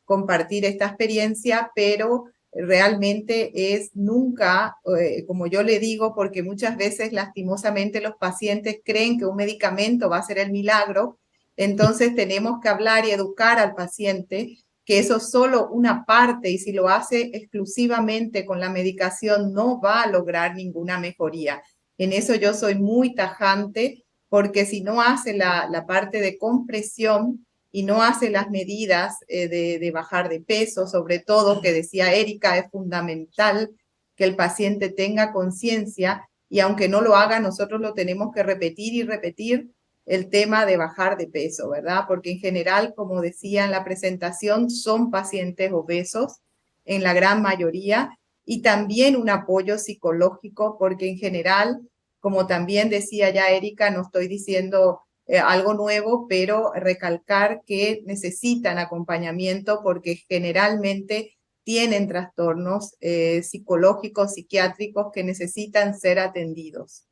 E: compartir esta experiencia, pero realmente es nunca, como yo le digo, porque muchas veces lastimosamente los pacientes creen que un medicamento va a ser el milagro, entonces tenemos que hablar y educar al paciente que eso es solo una parte y si lo hace exclusivamente con la medicación no va a lograr ninguna mejoría. En eso yo soy muy tajante porque si no hace la parte de compresión, y no hace las medidas de bajar de peso, sobre todo, que decía Erika, es fundamental que el paciente tenga conciencia y aunque no lo haga, nosotros lo tenemos que repetir y repetir el tema de bajar de peso, ¿verdad? Porque en general, como decía en la presentación, son pacientes obesos en la gran mayoría y también un apoyo psicológico porque en general, como también decía ya Erika, no estoy diciendo algo nuevo, pero recalcar que necesitan acompañamiento porque generalmente tienen trastornos psicológicos, psiquiátricos que necesitan ser atendidos.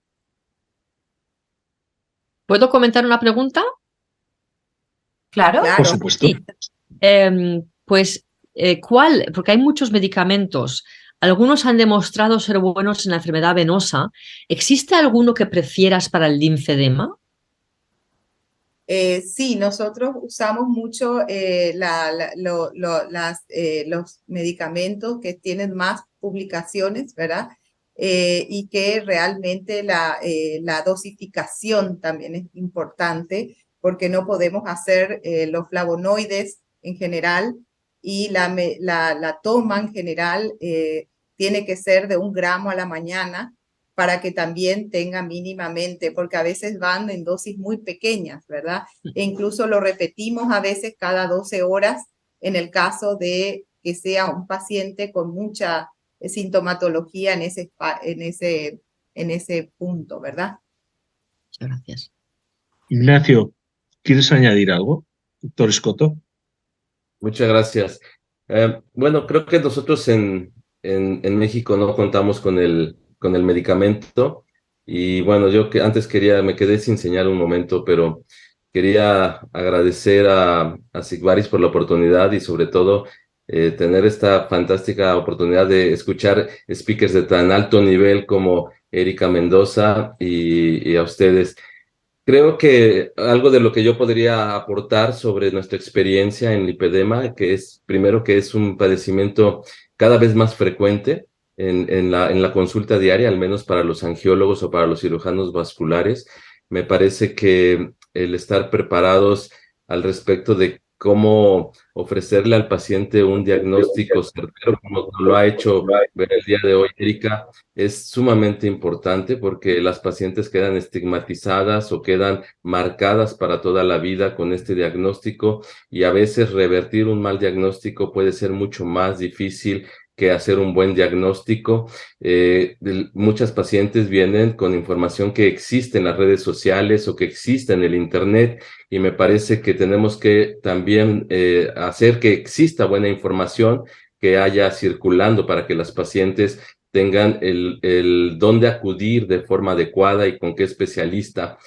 C: ¿Puedo comentar una pregunta?
B: Claro.
E: Claro.
D: Por supuesto.
C: Sí. ¿Cuál? Porque hay muchos medicamentos. Algunos han demostrado ser buenos en la enfermedad venosa. ¿Existe alguno que prefieras para el linfedema?
E: Sí, nosotros usamos mucho los medicamentos que tienen más publicaciones, ¿verdad? Y que realmente la dosificación también es importante porque no podemos hacer los flavonoides en general y la toma en general tiene que ser de 1 gramo a la mañana para que también tenga mínimamente, porque a veces van en dosis muy pequeñas, ¿verdad? E incluso lo repetimos a veces cada 12 horas en el caso de que sea un paciente con mucha sintomatología en ese punto, ¿verdad?
C: Muchas gracias.
D: Ignacio, ¿quieres añadir algo? Doctor Escoto.
F: Muchas gracias. Bueno, creo que nosotros en México no contamos con el medicamento y bueno, yo que antes me quedé sin señal un momento, pero quería agradecer a Sigvaris por la oportunidad y sobre todo tener esta fantástica oportunidad de escuchar speakers de tan alto nivel como Erika Mendoza y a ustedes. Creo que algo de lo que yo podría aportar sobre nuestra experiencia en lipedema, que es primero que es un padecimiento cada vez más frecuente en la consulta diaria, al menos para los angiólogos o para los cirujanos vasculares. Me parece que el estar preparados al respecto de cómo ofrecerle al paciente un diagnóstico certero, como lo ha hecho el día de hoy Erika, es sumamente importante porque las pacientes quedan estigmatizadas o quedan marcadas para toda la vida con este diagnóstico y a veces revertir un mal diagnóstico puede ser mucho más difícil que hacer un buen diagnóstico. Muchas pacientes vienen con información que existe en las redes sociales o que existe en el internet y me parece que tenemos que también hacer que exista buena información que haya circulando para que las pacientes tengan el dónde acudir de forma adecuada y con qué especialista.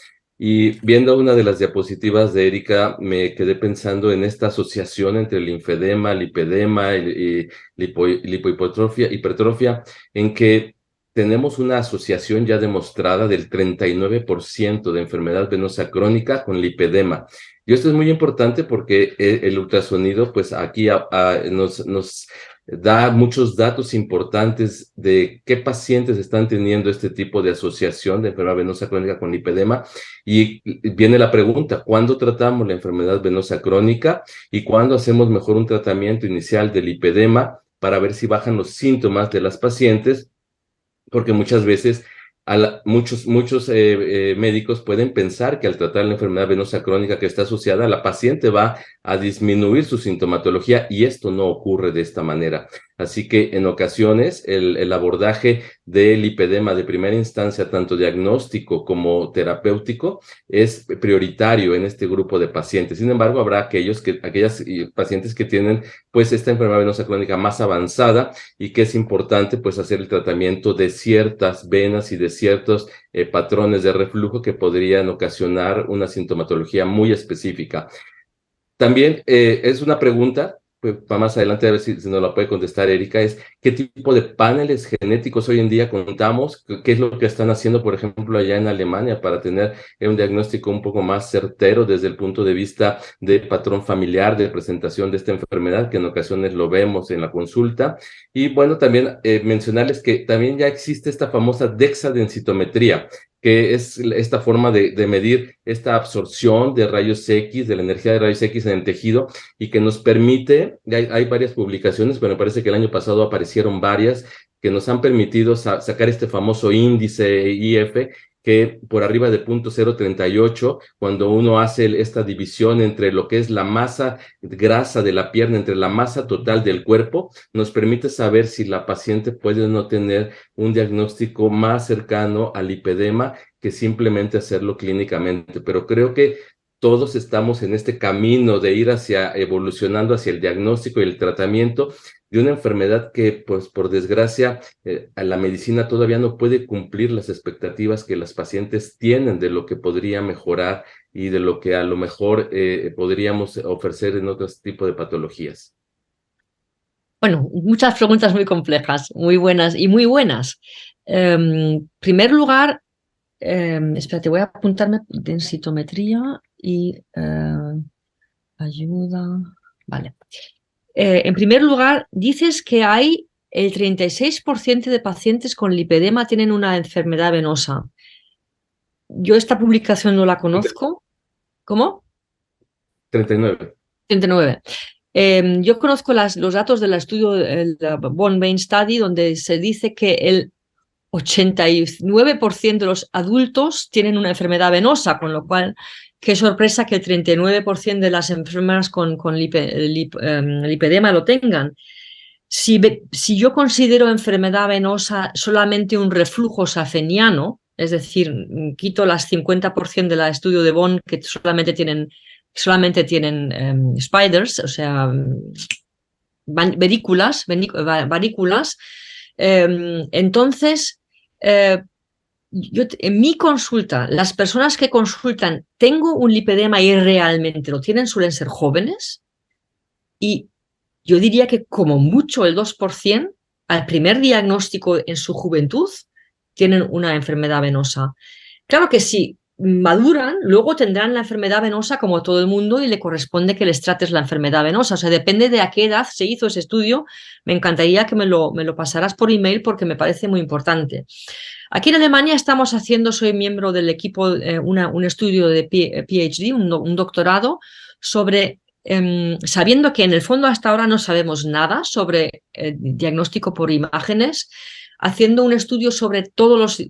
F: Y viendo una de las diapositivas de Erika, me quedé pensando en esta asociación entre linfedema, lipedema y hipertrofia, en que tenemos una asociación ya demostrada del 39% de enfermedad venosa crónica con lipedema. Y esto es muy importante porque el ultrasonido, pues aquí nos da muchos datos importantes de qué pacientes están teniendo este tipo de asociación de enfermedad venosa crónica con lipedema. Y viene la pregunta, ¿cuándo tratamos la enfermedad venosa crónica y cuándo hacemos mejor un tratamiento inicial del lipedema para ver si bajan los síntomas de las pacientes? Porque muchas veces muchos médicos pueden pensar que al tratar la enfermedad venosa crónica que está asociada, la paciente va a disminuir su sintomatología y esto no ocurre de esta manera. Así que en ocasiones el abordaje del lipedema de primera instancia, tanto diagnóstico como terapéutico, es prioritario en este grupo de pacientes. Sin embargo, habrá aquellas pacientes que tienen pues esta enfermedad venosa crónica más avanzada y que es importante pues hacer el tratamiento de ciertas venas y de ciertos patrones de reflujo que podrían ocasionar una sintomatología muy específica. También es una pregunta, pues, para más adelante a ver si nos la puede contestar Erika, es ¿qué tipo de paneles genéticos hoy en día contamos? ¿Qué es lo que están haciendo, por ejemplo, allá en Alemania para tener un diagnóstico un poco más certero desde el punto de vista de patrón familiar, de presentación de esta enfermedad, que en ocasiones lo vemos en la consulta? Y bueno, también mencionarles que también ya existe esta famosa dexadensitometría, que es esta forma de medir esta absorción de rayos X, de la energía de rayos X en el tejido, y que nos permite, hay varias publicaciones, pero me parece que el año pasado aparecieron varias, que nos han permitido sacar este famoso índice IF, que por arriba de 0.038, cuando uno hace esta división entre lo que es la masa grasa de la pierna, entre la masa total del cuerpo, nos permite saber si la paciente puede o no tener un diagnóstico más cercano al lipedema que simplemente hacerlo clínicamente. Pero creo que todos estamos en este camino de ir evolucionando hacia el diagnóstico y el tratamiento de una enfermedad que, pues, por desgracia, la medicina todavía no puede cumplir las expectativas que las pacientes tienen de lo que podría mejorar y de lo que a lo mejor podríamos ofrecer en otros tipos de patologías.
C: Bueno, muchas preguntas muy complejas, muy buenas y muy buenas. En primer lugar, espérate, voy a apuntarme densitometría y ayuda. Vale. En primer lugar, dices que hay el 36% de pacientes con lipedema tienen una enfermedad venosa. Yo esta publicación no la conozco. ¿Cómo?
F: 39.
C: 39. Yo conozco los datos del estudio, el Bone Vein Study, donde se dice que el 89% de los adultos tienen una enfermedad venosa, con lo cual, qué sorpresa que el 39% de las enfermeras con lipedema lo tengan. Si yo considero enfermedad venosa solamente un reflujo safeniano, es decir, quito las 50% del estudio de Bone que solamente tienen spiders, o sea, varículas, entonces, yo en mi consulta, las personas que consultan, tengo un lipedema y realmente lo tienen, suelen ser jóvenes, y yo diría que como mucho el 2% al primer diagnóstico en su juventud tienen una enfermedad venosa. Claro que si maduran, luego tendrán la enfermedad venosa como todo el mundo y le corresponde que les trates la enfermedad venosa. O sea, depende de a qué edad se hizo ese estudio. Me encantaría que me lo pasaras por email porque me parece muy importante. Aquí en Alemania estamos haciendo, soy miembro del equipo, un estudio de PhD, un doctorado, sobre, sabiendo que en el fondo hasta ahora no sabemos nada sobre diagnóstico por imágenes, haciendo un estudio sobre todos los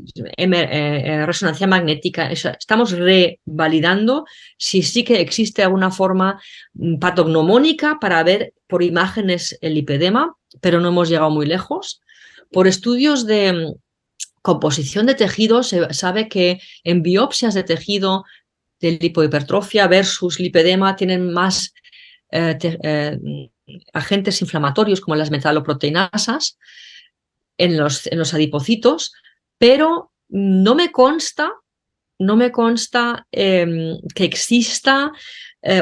C: resonancia magnética. Estamos revalidando si sí que existe alguna forma patognomónica para ver por imágenes el lipedema, pero no hemos llegado muy lejos. Por estudios de composición de tejido se sabe que en biopsias de tejido de lipohipertrofia versus lipedema tienen más agentes inflamatorios como las metaloproteinasas en los adipocitos, pero no me consta que exista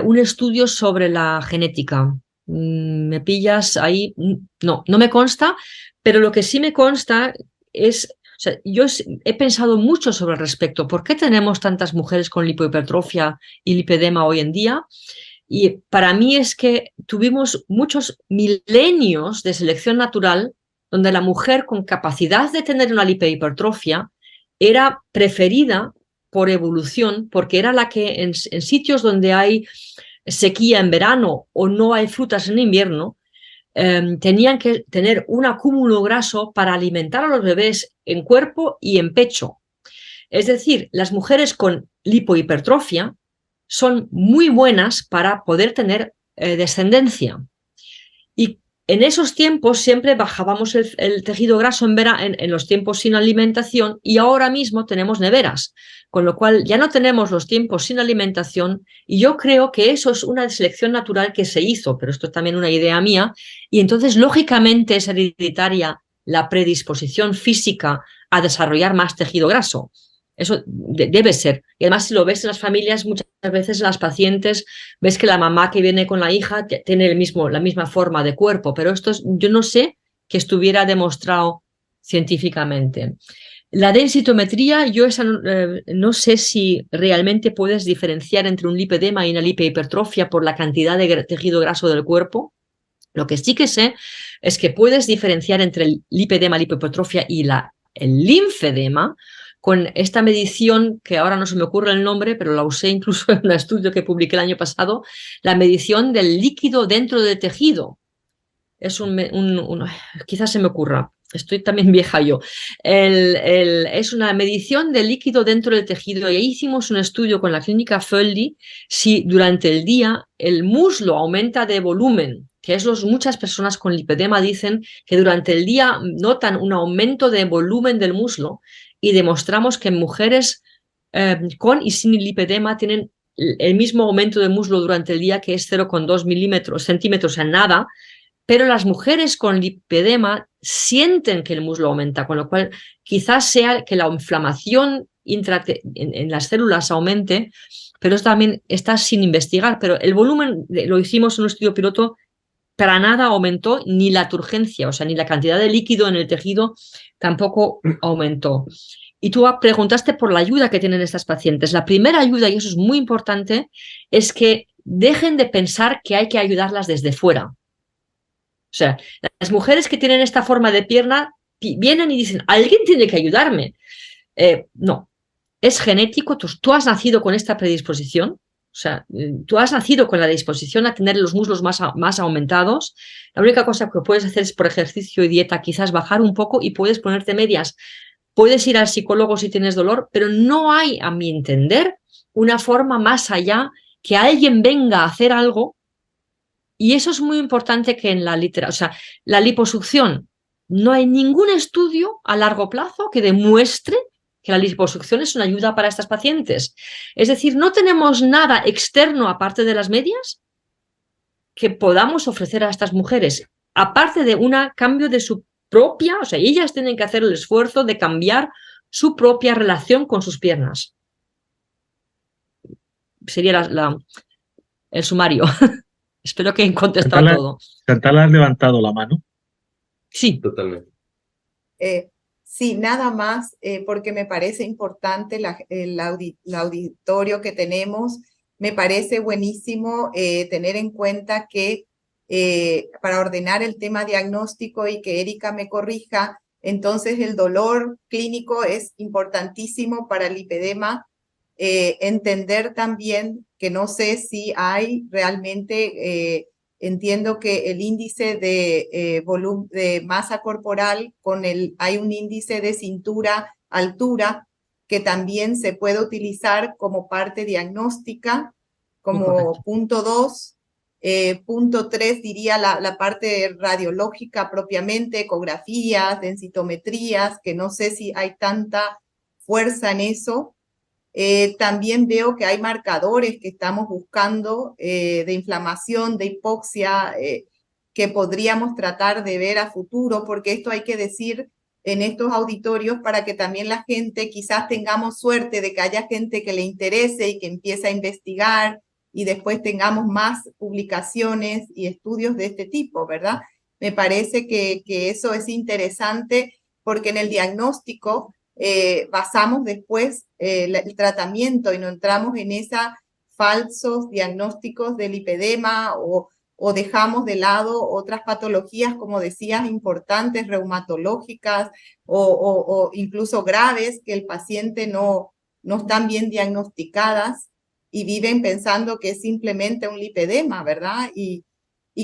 C: un estudio sobre la genética. Me pillas ahí, no me consta, pero lo que sí me consta es, o sea, yo he pensado mucho sobre el respecto. ¿Por qué tenemos tantas mujeres con lipohipertrofia y lipedema hoy en día? Y para mí es que tuvimos muchos milenios de selección natural donde la mujer con capacidad de tener una lipohipertrofia era preferida por evolución, porque era la que en sitios donde hay sequía en verano o no hay frutas en invierno, tenían que tener un acúmulo graso para alimentar a los bebés en cuerpo y en pecho. Es decir, las mujeres con lipohipertrofia son muy buenas para poder tener descendencia. Y en esos tiempos siempre bajábamos el tejido graso en los tiempos sin alimentación, y ahora mismo tenemos neveras, con lo cual ya no tenemos los tiempos sin alimentación, y yo creo que eso es una selección natural que se hizo, pero esto es también una idea mía, y entonces lógicamente es hereditaria la predisposición física a desarrollar más tejido graso. Eso debe ser. Y además, si lo ves en las familias, muchas veces en las pacientes, ves que la mamá que viene con la hija tiene la misma forma de cuerpo, pero yo no sé que estuviera demostrado científicamente. La densitometría, yo no sé si realmente puedes diferenciar entre un lipedema y una lipohipertrofia por la cantidad de tejido graso del cuerpo. Lo que sí que sé es que puedes diferenciar entre el lipedema, lipohipertrofia y el linfedema, con esta medición, que ahora no se me ocurre el nombre, pero la usé incluso en un estudio que publiqué el año pasado, la medición del líquido dentro del tejido. Es quizás se me ocurra, estoy también vieja yo. Es una medición del líquido dentro del tejido, y ahí hicimos un estudio con la clínica Földi si durante el día el muslo aumenta de volumen, que muchas personas con lipedema dicen que durante el día notan un aumento de volumen del muslo, y demostramos que mujeres con y sin lipedema tienen el mismo aumento de muslo durante el día, que es 0,2 centímetros, o sea, nada, pero las mujeres con lipedema sienten que el muslo aumenta, con lo cual quizás sea que la inflamación en las células aumente, pero eso también está sin investigar. Pero el volumen, lo hicimos en un estudio piloto, para nada aumentó, ni la turgencia, o sea, ni la cantidad de líquido en el tejido tampoco aumentó. Y tú preguntaste por la ayuda que tienen estas pacientes. La primera ayuda, y eso es muy importante, es que dejen de pensar que hay que ayudarlas desde fuera. O sea, las mujeres que tienen esta forma de pierna vienen y dicen, alguien tiene que ayudarme. No, es genético, tú has nacido con esta predisposición. O sea, tú has nacido con la disposición a tener los muslos más aumentados. La única cosa que puedes hacer es, por ejercicio y dieta, quizás bajar un poco, y puedes ponerte medias. Puedes ir al psicólogo si tienes dolor, pero no hay, a mi entender, una forma más allá que alguien venga a hacer algo. Y eso es muy importante, que en la literatura, o sea, la liposucción, no hay ningún estudio a largo plazo que demuestre que la liposucción es una ayuda para estas pacientes. Es decir, no tenemos nada externo aparte de las medias que podamos ofrecer a estas mujeres, aparte de un cambio de su propia, o sea, ellas tienen que hacer el esfuerzo de cambiar su propia relación con sus piernas. Sería el sumario. Espero que he contestado todo.
D: Chantal, ¿has levantado la mano?
C: Sí.
F: Totalmente.
E: Sí, nada más, porque me parece importante el auditorio que tenemos. Me parece buenísimo tener en cuenta que para ordenar el tema diagnóstico, y que Erika me corrija, entonces el dolor clínico es importantísimo para el lipedema. Entender también que no sé si hay realmente, entiendo que el índice de masa corporal hay un índice de cintura, altura, que también se puede utilizar como parte diagnóstica, como punto 2. Punto 3 diría la parte radiológica propiamente, ecografías, densitometrías, que no sé si hay tanta fuerza en eso. También veo que hay marcadores que estamos buscando de inflamación, de hipoxia, que podríamos tratar de ver a futuro, porque esto hay que decir en estos auditorios para que también la gente, quizás tengamos suerte de que haya gente que le interese y que empiece a investigar, y después tengamos más publicaciones y estudios de este tipo, ¿verdad? Me parece que eso es interesante, porque en el diagnóstico basamos después el tratamiento, y no entramos en esa falsos diagnósticos del lipedema o dejamos de lado otras patologías, como decías, importantes, reumatológicas o incluso graves, que el paciente no están bien diagnosticadas y viven pensando que es simplemente un lipedema, ¿verdad? Y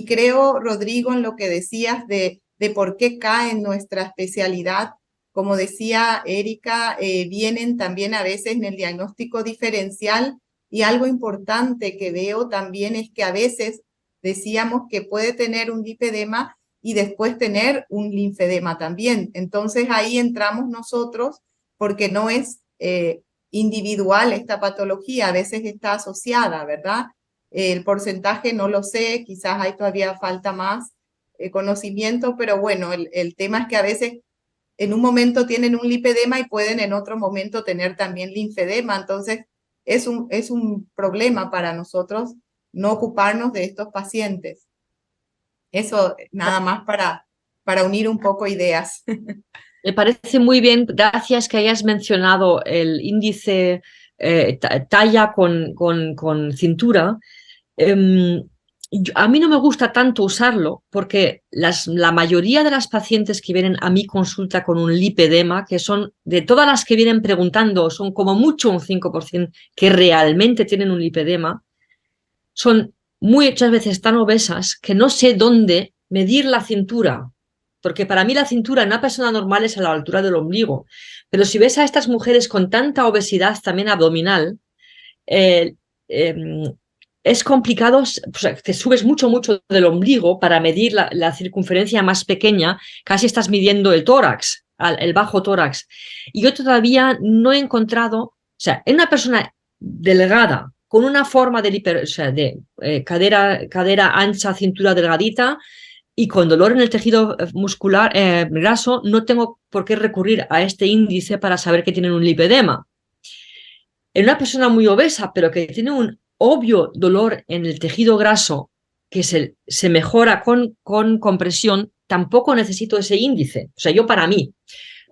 E: creo, Rodrigo, en lo que decías de por qué cae en nuestra especialidad, como decía Erika, vienen también a veces en el diagnóstico diferencial, y algo importante que veo también es que a veces decíamos que puede tener un lipedema y después tener un linfedema también. Entonces ahí entramos nosotros porque no es individual esta patología, a veces está asociada, ¿verdad? El porcentaje no lo sé, quizás hay todavía falta más conocimiento, pero bueno, el tema es que a veces en un momento tienen un lipedema y pueden en otro momento tener también linfedema. Entonces, es un problema para nosotros no ocuparnos de estos pacientes. Eso nada más para unir un poco ideas.
C: Me parece muy bien, gracias que hayas mencionado el índice talla con cintura. A mí no me gusta tanto usarlo porque la mayoría de las pacientes que vienen a mi consulta con un lipedema, que son de todas las que vienen preguntando, son como mucho un 5% que realmente tienen un lipedema, son muchas veces tan obesas que no sé dónde medir la cintura. Porque para mí la cintura en una persona normal es a la altura del ombligo. Pero si ves a estas mujeres con tanta obesidad también abdominal, eh, eh, es complicado, o sea, te subes mucho del ombligo para medir la circunferencia más pequeña, casi estás midiendo el tórax, el bajo tórax. Y yo todavía no he encontrado, o sea, en una persona delgada, con una forma o sea, de cadera ancha, cintura delgadita, y con dolor en el tejido muscular graso, no tengo por qué recurrir a este índice para saber que tienen un lipedema. En una persona muy obesa, pero que tiene un obvio dolor en el tejido graso que se mejora con compresión, tampoco necesito ese índice. O sea, yo para mí.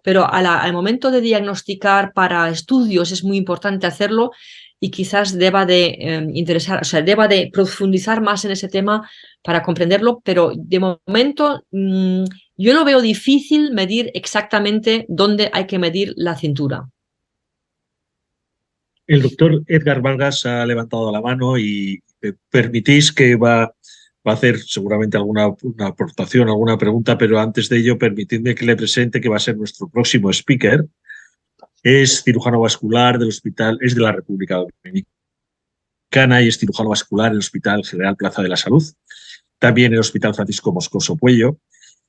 C: Pero al momento de diagnosticar para estudios es muy importante hacerlo y quizás deba de interesar, o sea, deba de profundizar más en ese tema para comprenderlo, pero de momento yo no veo difícil medir exactamente dónde hay que medir la cintura.
D: El doctor Edgar Vargas ha levantado la mano y me permitís que va a hacer seguramente alguna una aportación, alguna pregunta, pero antes de ello permitidme que le presente que va a ser nuestro próximo speaker. Es cirujano vascular del hospital, es de la República Dominicana y es cirujano vascular en el Hospital General Plaza de la Salud, también en el Hospital Francisco Moscoso Puello.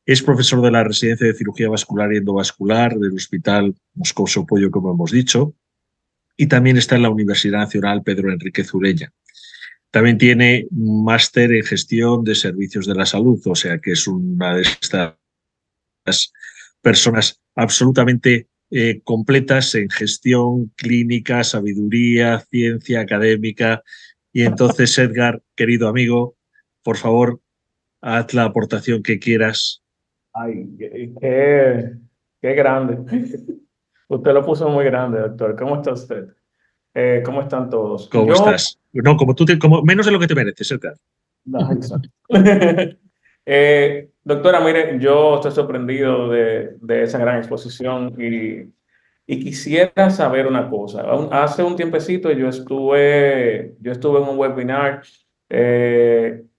D: Es profesor de la residencia de cirugía vascular y endovascular del Hospital Moscoso Puello, como hemos dicho, y también está en la Universidad Nacional Pedro Enríquez Ureña. También tiene máster en gestión de servicios de la salud, o sea que es una de estas personas absolutamente completas en gestión clínica, sabiduría, ciencia académica. Y entonces, Edgar, querido amigo, por favor, haz la aportación que quieras.
G: Ay, qué grande. Usted lo puso muy grande, doctor. ¿Cómo está usted? ¿Cómo están todos?
D: ¿Cómo estás? No, como menos de lo que te mereces, Edgar.
G: Ay, exacto. Doctora, mire, yo estoy sorprendido de esa gran exposición y quisiera saber una cosa. Hace un tiempecito yo estuve en un webinar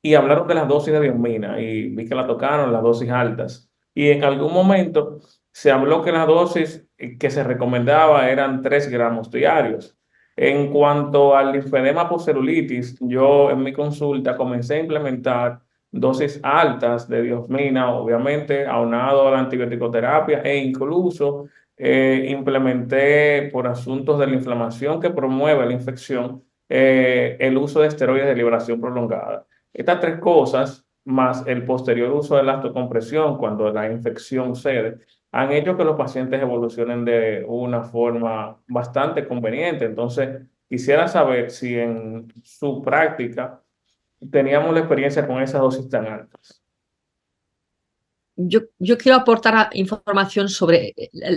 G: y hablaron de las dosis de diosmina y vi que la tocaron, las dosis altas. Y en algún momento se habló que las dosis que se recomendaba eran 3 gramos diarios. En cuanto al linfedema por celulitis, yo en mi consulta comencé a implementar dosis altas de diosmina, obviamente aunado a la antibiótico-terapia e incluso implementé por asuntos de la inflamación que promueve la infección el uso de esteroides de liberación prolongada. Estas 3 cosas, más el posterior uso de la osteocompresión cuando la infección cede, han hecho que los pacientes evolucionen de una forma bastante conveniente. Entonces, quisiera saber si en su práctica teníamos la experiencia con esas dosis tan altas.
C: yo quiero aportar información sobre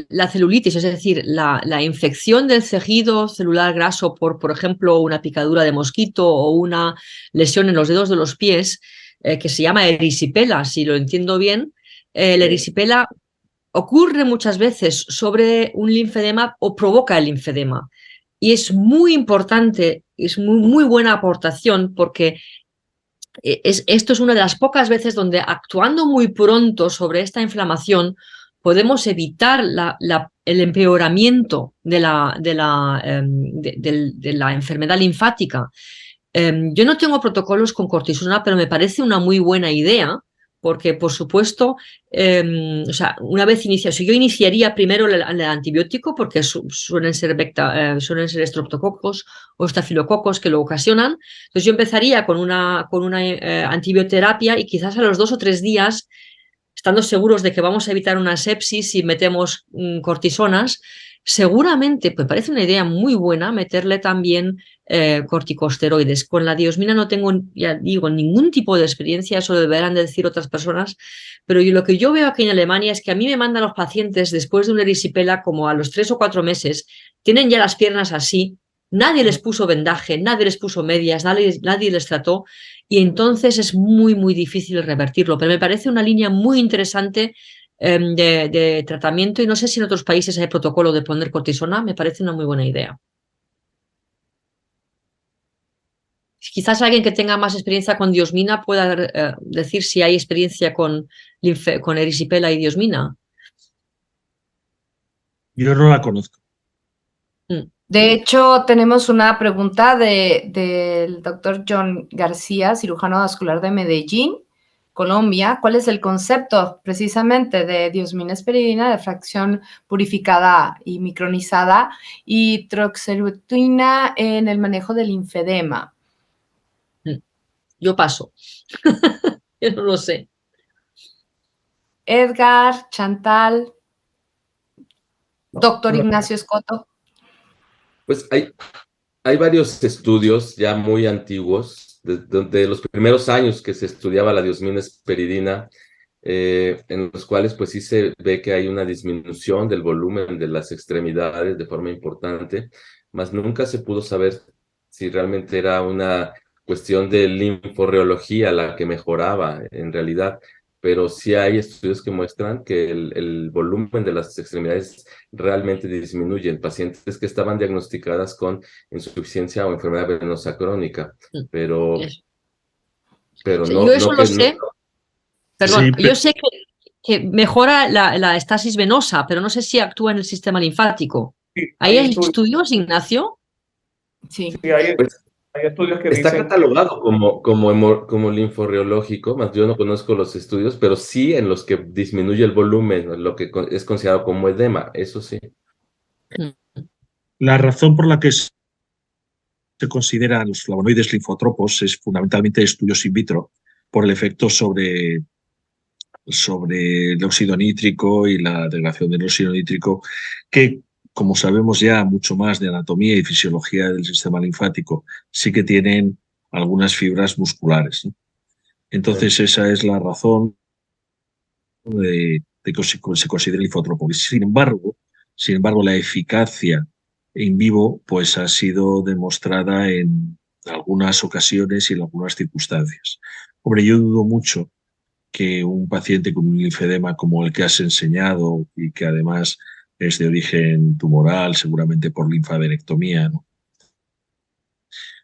C: la celulitis, es decir, la infección del tejido celular graso por ejemplo, una picadura de mosquito o una lesión en los dedos de los pies, que se llama erisipela, si lo entiendo bien. La erisipela ocurre muchas veces sobre un linfedema o provoca el linfedema. Y es muy importante, es muy buena aportación porque esto es una de las pocas veces donde actuando muy pronto sobre esta inflamación podemos evitar el empeoramiento de la enfermedad linfática. Yo no tengo protocolos con cortisona, pero me parece una muy buena idea porque, por supuesto, o sea, una vez yo iniciaría primero el antibiótico porque suelen ser estreptococos o estafilococos que lo ocasionan. Entonces yo empezaría con una antibioterapia y quizás a los 2 o 3 días, estando seguros de que vamos a evitar una sepsis si metemos cortisonas, seguramente, pues parece una idea muy buena meterle también corticosteroides. Con la diosmina no tengo, ya digo, ningún tipo de experiencia, eso lo deberán de decir otras personas, pero lo que yo veo aquí en Alemania es que a mí me mandan los pacientes después de una erisipela como a los 3 o 4 meses, tienen ya las piernas así, nadie les puso vendaje, nadie les puso medias, nadie les trató, y entonces es muy difícil revertirlo, pero me parece una línea muy interesante de tratamiento y no sé si en otros países hay protocolo de poner cortisona, me parece una muy buena idea. Quizás alguien que tenga más experiencia con diosmina pueda decir si hay experiencia con erisipela y diosmina.
D: Yo no la conozco.
B: De hecho, tenemos una pregunta del doctor John García, cirujano vascular de Medellín, Colombia. ¿Cuál es el concepto precisamente de diosmina esperidina de fracción purificada y micronizada y troxalutina en el manejo del linfedema?
C: Yo paso. Yo no lo sé.
B: Edgar, Chantal, doctor Ignacio Escoto.
F: Pues hay varios estudios ya muy antiguos, de los primeros años que se estudiaba la diosmina esperidina, en los cuales pues sí se ve que hay una disminución del volumen de las extremidades de forma importante, mas nunca se pudo saber si realmente era una cuestión de linforreología la que mejoraba en realidad, pero sí hay estudios que muestran que el volumen de las extremidades realmente disminuye en pacientes que estaban diagnosticadas con insuficiencia o enfermedad venosa crónica, pero
C: Yo eso lo sé. Perdón,
D: Sí,
C: yo sé que mejora la estasis venosa, pero no sé si actúa en el sistema linfático. ¿Hay estudios, Ignacio?
B: Sí.
G: Hay estudios que
F: está
G: dicen
F: catalogado como linforreológico, más yo no conozco los estudios, pero sí en los que disminuye el volumen, lo que es considerado como edema, eso sí.
D: la razón por la que se consideran los flavonoides linfotropos es fundamentalmente estudios in vitro por el efecto sobre el óxido nítrico y la degradación del óxido nítrico, que, como sabemos ya mucho más de anatomía y fisiología del sistema linfático, sí que tienen algunas fibras musculares, ¿no? Entonces, esa es la razón de que se considere linfotropo. Sin embargo, la eficacia in vivo pues, ha sido demostrada en algunas ocasiones y en algunas circunstancias. Hombre, yo dudo mucho que un paciente con un linfedema como el que has enseñado y que además es de origen tumoral, seguramente por linfadenectomía, ¿no?,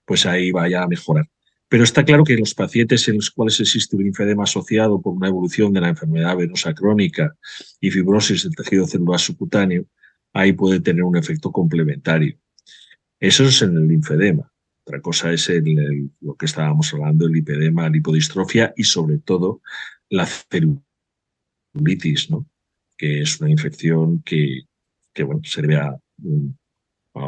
D: pues ahí vaya a mejorar. Pero está claro que en los pacientes en los cuales existe un linfedema asociado por una evolución de la enfermedad venosa crónica y fibrosis del tejido celular subcutáneo, ahí puede tener un efecto complementario. Eso es en el linfedema. Otra cosa es lo que estábamos hablando, el lipedema, lipodistrofia y sobre todo la celulitis, ¿no?, que es una infección que bueno, se debe a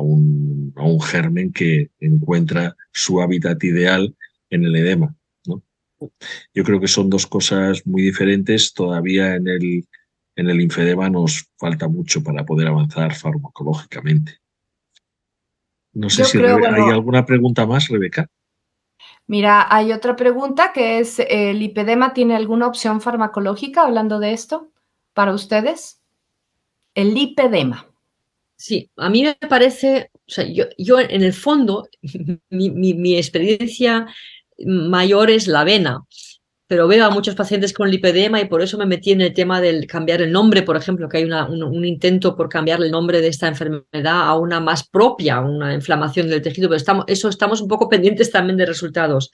D: un germen que encuentra su hábitat ideal en el edema, ¿no? Yo creo que son dos cosas muy diferentes. Todavía en el linfedema nos falta mucho para poder avanzar farmacológicamente. No sé si hay alguna pregunta más, Rebeca.
B: Mira, hay otra pregunta que es, ¿el lipedema tiene alguna opción farmacológica hablando de esto para ustedes? El lipedema.
C: Sí, a mí me parece, o sea, yo en el fondo, mi experiencia mayor es la avena, pero veo a muchos pacientes con lipedema y por eso me metí en el tema del cambiar el nombre, por ejemplo, que hay un intento por cambiar el nombre de esta enfermedad a una más propia, una inflamación del tejido, pero estamos un poco pendientes también de resultados.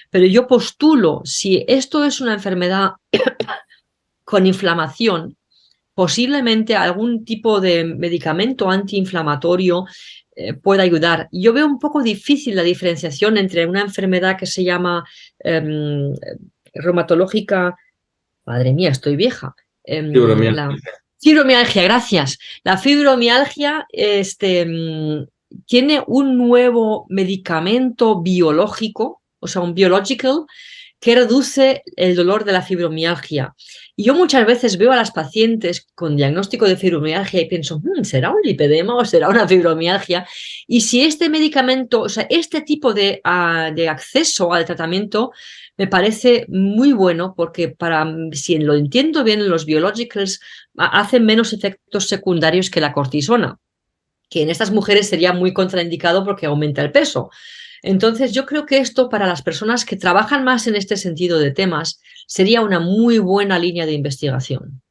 C: Pero yo postulo, si esto es una enfermedad con inflamación, posiblemente algún tipo de medicamento antiinflamatorio pueda ayudar. Yo veo un poco difícil la diferenciación entre una enfermedad que se llama reumatológica, madre mía, estoy vieja, la fibromialgia, gracias. La fibromialgia tiene un nuevo medicamento biológico, o sea, un biological, que reduce el dolor de la fibromialgia. Y yo muchas veces veo a las pacientes con diagnóstico de fibromialgia y pienso, ¿será un lipedema o será una fibromialgia? Y si este medicamento, o sea, este tipo de acceso al tratamiento me parece muy bueno porque si lo entiendo bien, los biologicals hacen menos efectos secundarios que la cortisona, que en estas mujeres sería muy contraindicado porque aumenta el peso. Entonces, yo creo que esto para las personas que trabajan más en este sentido de temas sería una muy buena línea de investigación.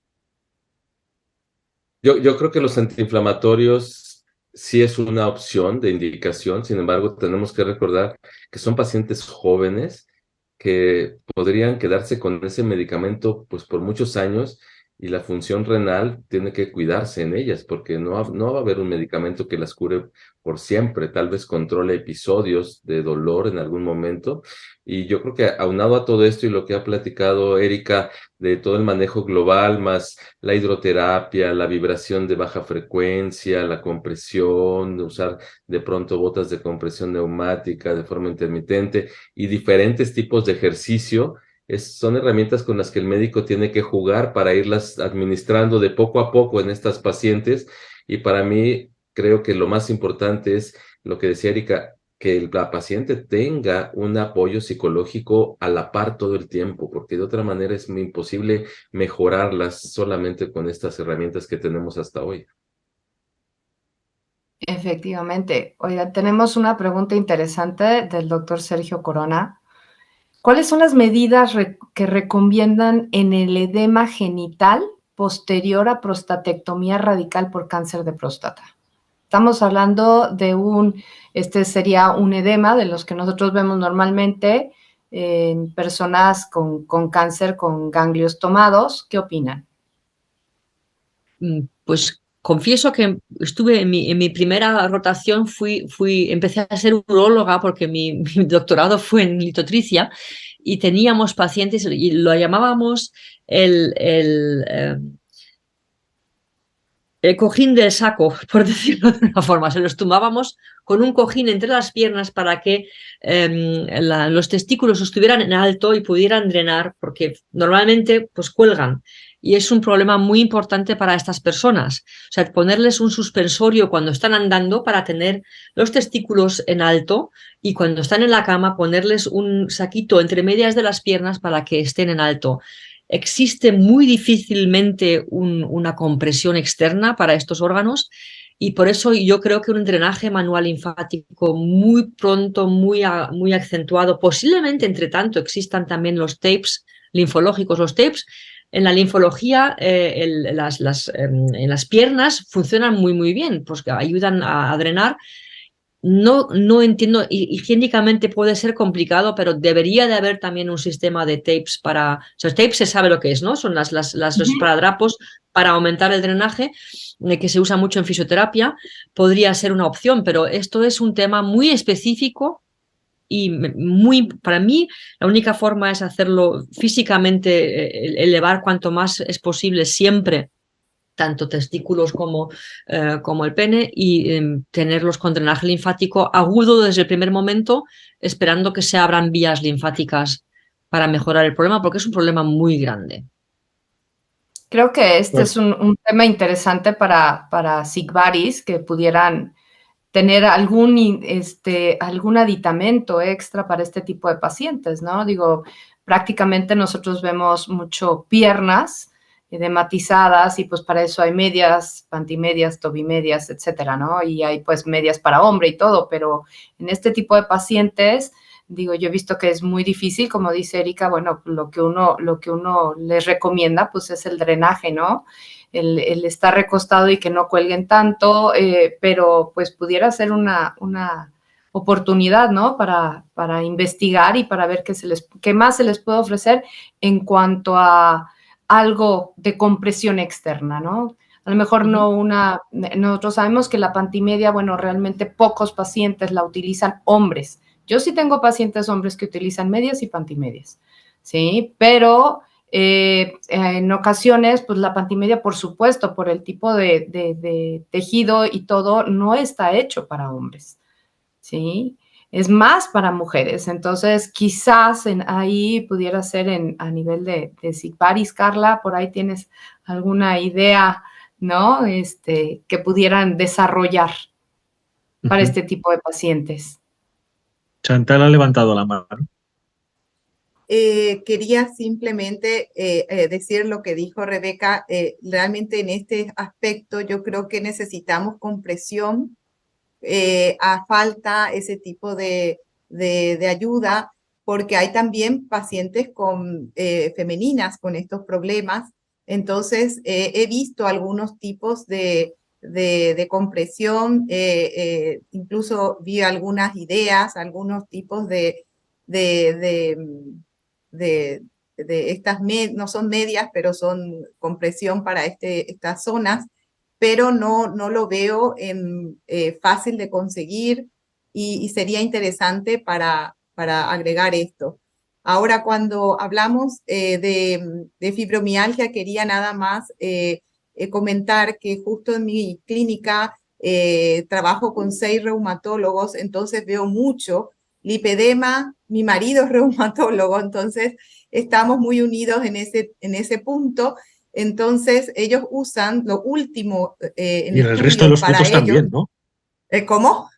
F: Yo creo que los antiinflamatorios sí es una opción de indicación, sin embargo, tenemos que recordar que son pacientes jóvenes que podrían quedarse con ese medicamento pues por muchos años y la función renal tiene que cuidarse en ellas porque no va a haber un medicamento que las cure por siempre, tal vez controle episodios de dolor en algún momento. Y yo creo que aunado a todo esto y lo que ha platicado Erika de todo el manejo global, más la hidroterapia, la vibración de baja frecuencia, la compresión, de usar de pronto botas de compresión neumática de forma intermitente y diferentes tipos de ejercicio, son herramientas con las que el médico tiene que jugar para irlas administrando de poco a poco en estas pacientes. Y para mí, creo que lo más importante es lo que decía Erika, que la paciente tenga un apoyo psicológico a la par todo el tiempo, porque de otra manera es muy imposible mejorarlas solamente con estas herramientas que tenemos hasta hoy.
B: Efectivamente. Oiga, tenemos una pregunta interesante del doctor Sergio Corona. ¿Cuáles son las medidas que recomiendan en el edema genital posterior a prostatectomía radical por cáncer de próstata? Estamos hablando de sería un edema de los que nosotros vemos normalmente en personas con cáncer con ganglios tomados. ¿Qué opinan?
C: Pues confieso que estuve en mi primera rotación, empecé a ser uróloga porque mi doctorado fue en litotricia y teníamos pacientes y lo llamábamos el cojín del saco, por decirlo de una forma. Se los tumbábamos con un cojín entre las piernas para que los testículos estuvieran en alto y pudieran drenar, porque normalmente pues cuelgan. Y es un problema muy importante para estas personas. O sea, ponerles un suspensorio cuando están andando para tener los testículos en alto y cuando están en la cama ponerles un saquito entre medias de las piernas para que estén en alto. Existe muy difícilmente una compresión externa para estos órganos y por eso yo creo que un drenaje manual linfático muy pronto, muy acentuado, posiblemente entre tanto existan también los tapes linfológicos. Los tapes en la linfología en las piernas funcionan muy bien, pues que ayudan a drenar. No entiendo, higiénicamente puede ser complicado, pero debería de haber también un sistema de tapes para... O sea, tapes se sabe lo que es, ¿no? Son los esparadrapos para aumentar el drenaje, que se usa mucho en fisioterapia. Podría ser una opción, pero esto es un tema muy específico y para mí la única forma es hacerlo físicamente, elevar cuanto más es posible siempre tanto testículos como el pene y tenerlos con drenaje linfático agudo desde el primer momento, esperando que se abran vías linfáticas para mejorar el problema, porque es un problema muy grande.
B: Creo que este es un tema interesante para Sigvaris, que pudieran tener algún aditamento extra para este tipo de pacientes, ¿no? Digo, prácticamente nosotros vemos mucho piernas matizadas y pues para eso hay medias, pantimedias, tobimedias, etcétera, ¿no? Y hay pues medias para hombre y todo, pero en este tipo de pacientes, digo, yo he visto que es muy difícil, como dice Erika, bueno, lo que uno les recomienda pues es el drenaje, ¿no? El estar recostado y que no cuelguen tanto, pero pues pudiera ser una oportunidad, ¿no? Para investigar y para ver qué más se les puede ofrecer en cuanto a algo de compresión externa, ¿no? A lo mejor nosotros sabemos que la pantimedia, bueno, realmente pocos pacientes la utilizan hombres. Yo sí tengo pacientes hombres que utilizan medias y pantimedias, ¿sí? Pero en ocasiones, pues la pantimedia, por supuesto, por el tipo de tejido y todo, no está hecho para hombres, ¿sí? Es más para mujeres. Entonces, quizás ahí pudiera ser a nivel de Sigvaris. Carla, por ahí tienes alguna idea, ¿no? Que pudieran desarrollar para este tipo de pacientes.
D: Chantal ha levantado la mano.
E: Quería simplemente decir lo que dijo Rebeca. Realmente en este aspecto yo creo que necesitamos compresión. A falta ese tipo de ayuda, porque hay también pacientes femeninas con estos problemas. Entonces, he visto algunos tipos de compresión, incluso vi algunas ideas, algunos tipos de estas, no son medias, pero son compresión para estas zonas, pero no lo veo fácil de conseguir y sería interesante para agregar esto. Ahora, cuando hablamos de fibromialgia, quería nada más comentar que justo en mi clínica trabajo con 6 reumatólogos, entonces veo mucho lipedema. Mi marido es reumatólogo, entonces estamos muy unidos en ese punto. Entonces, ellos usan lo último en
D: y en el resto de los
E: para
D: puntos
E: ellos.
D: también, ¿no?
E: ¿Cómo?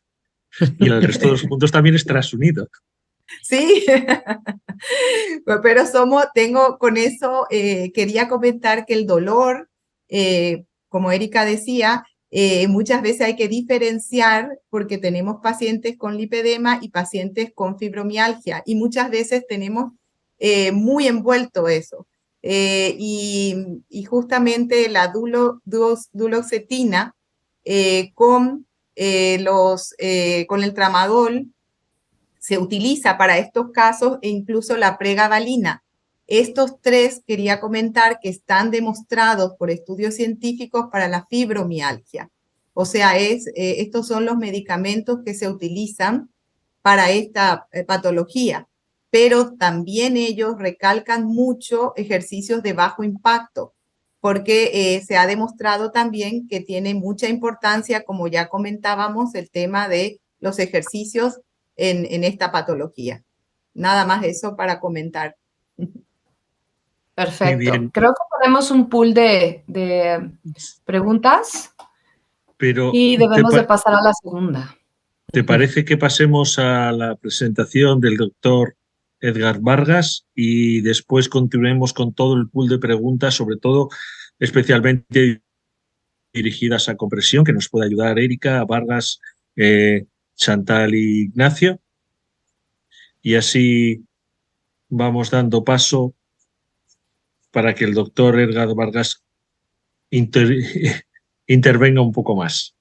D: Y en el resto de los puntos también estarás unido.
E: Sí, pero con eso quería comentar que el dolor, como Erika decía, muchas veces hay que diferenciar porque tenemos pacientes con lipedema y pacientes con fibromialgia y muchas veces tenemos muy envuelto eso. Y justamente la duloxetina con el tramadol se utiliza para estos casos e incluso la pregabalina. Estos 3 quería comentar que están demostrados por estudios científicos para la fibromialgia. O sea, estos son los medicamentos que se utilizan para esta patología, pero también ellos recalcan mucho ejercicios de bajo impacto, porque se ha demostrado también que tiene mucha importancia, como ya comentábamos, el tema de los ejercicios en esta patología. Nada más eso para comentar.
B: Perfecto. Creo que ponemos un pool de preguntas
D: pero
B: y debemos de pasar a la segunda.
D: ¿Te parece que pasemos a la presentación del doctor Edgar Vargas y después continuemos con todo el pool de preguntas, sobre todo especialmente dirigidas a compresión, que nos puede ayudar Erika, Vargas, Chantal y Ignacio? Y así vamos dando paso para que el doctor Edgar Vargas intervenga un poco más.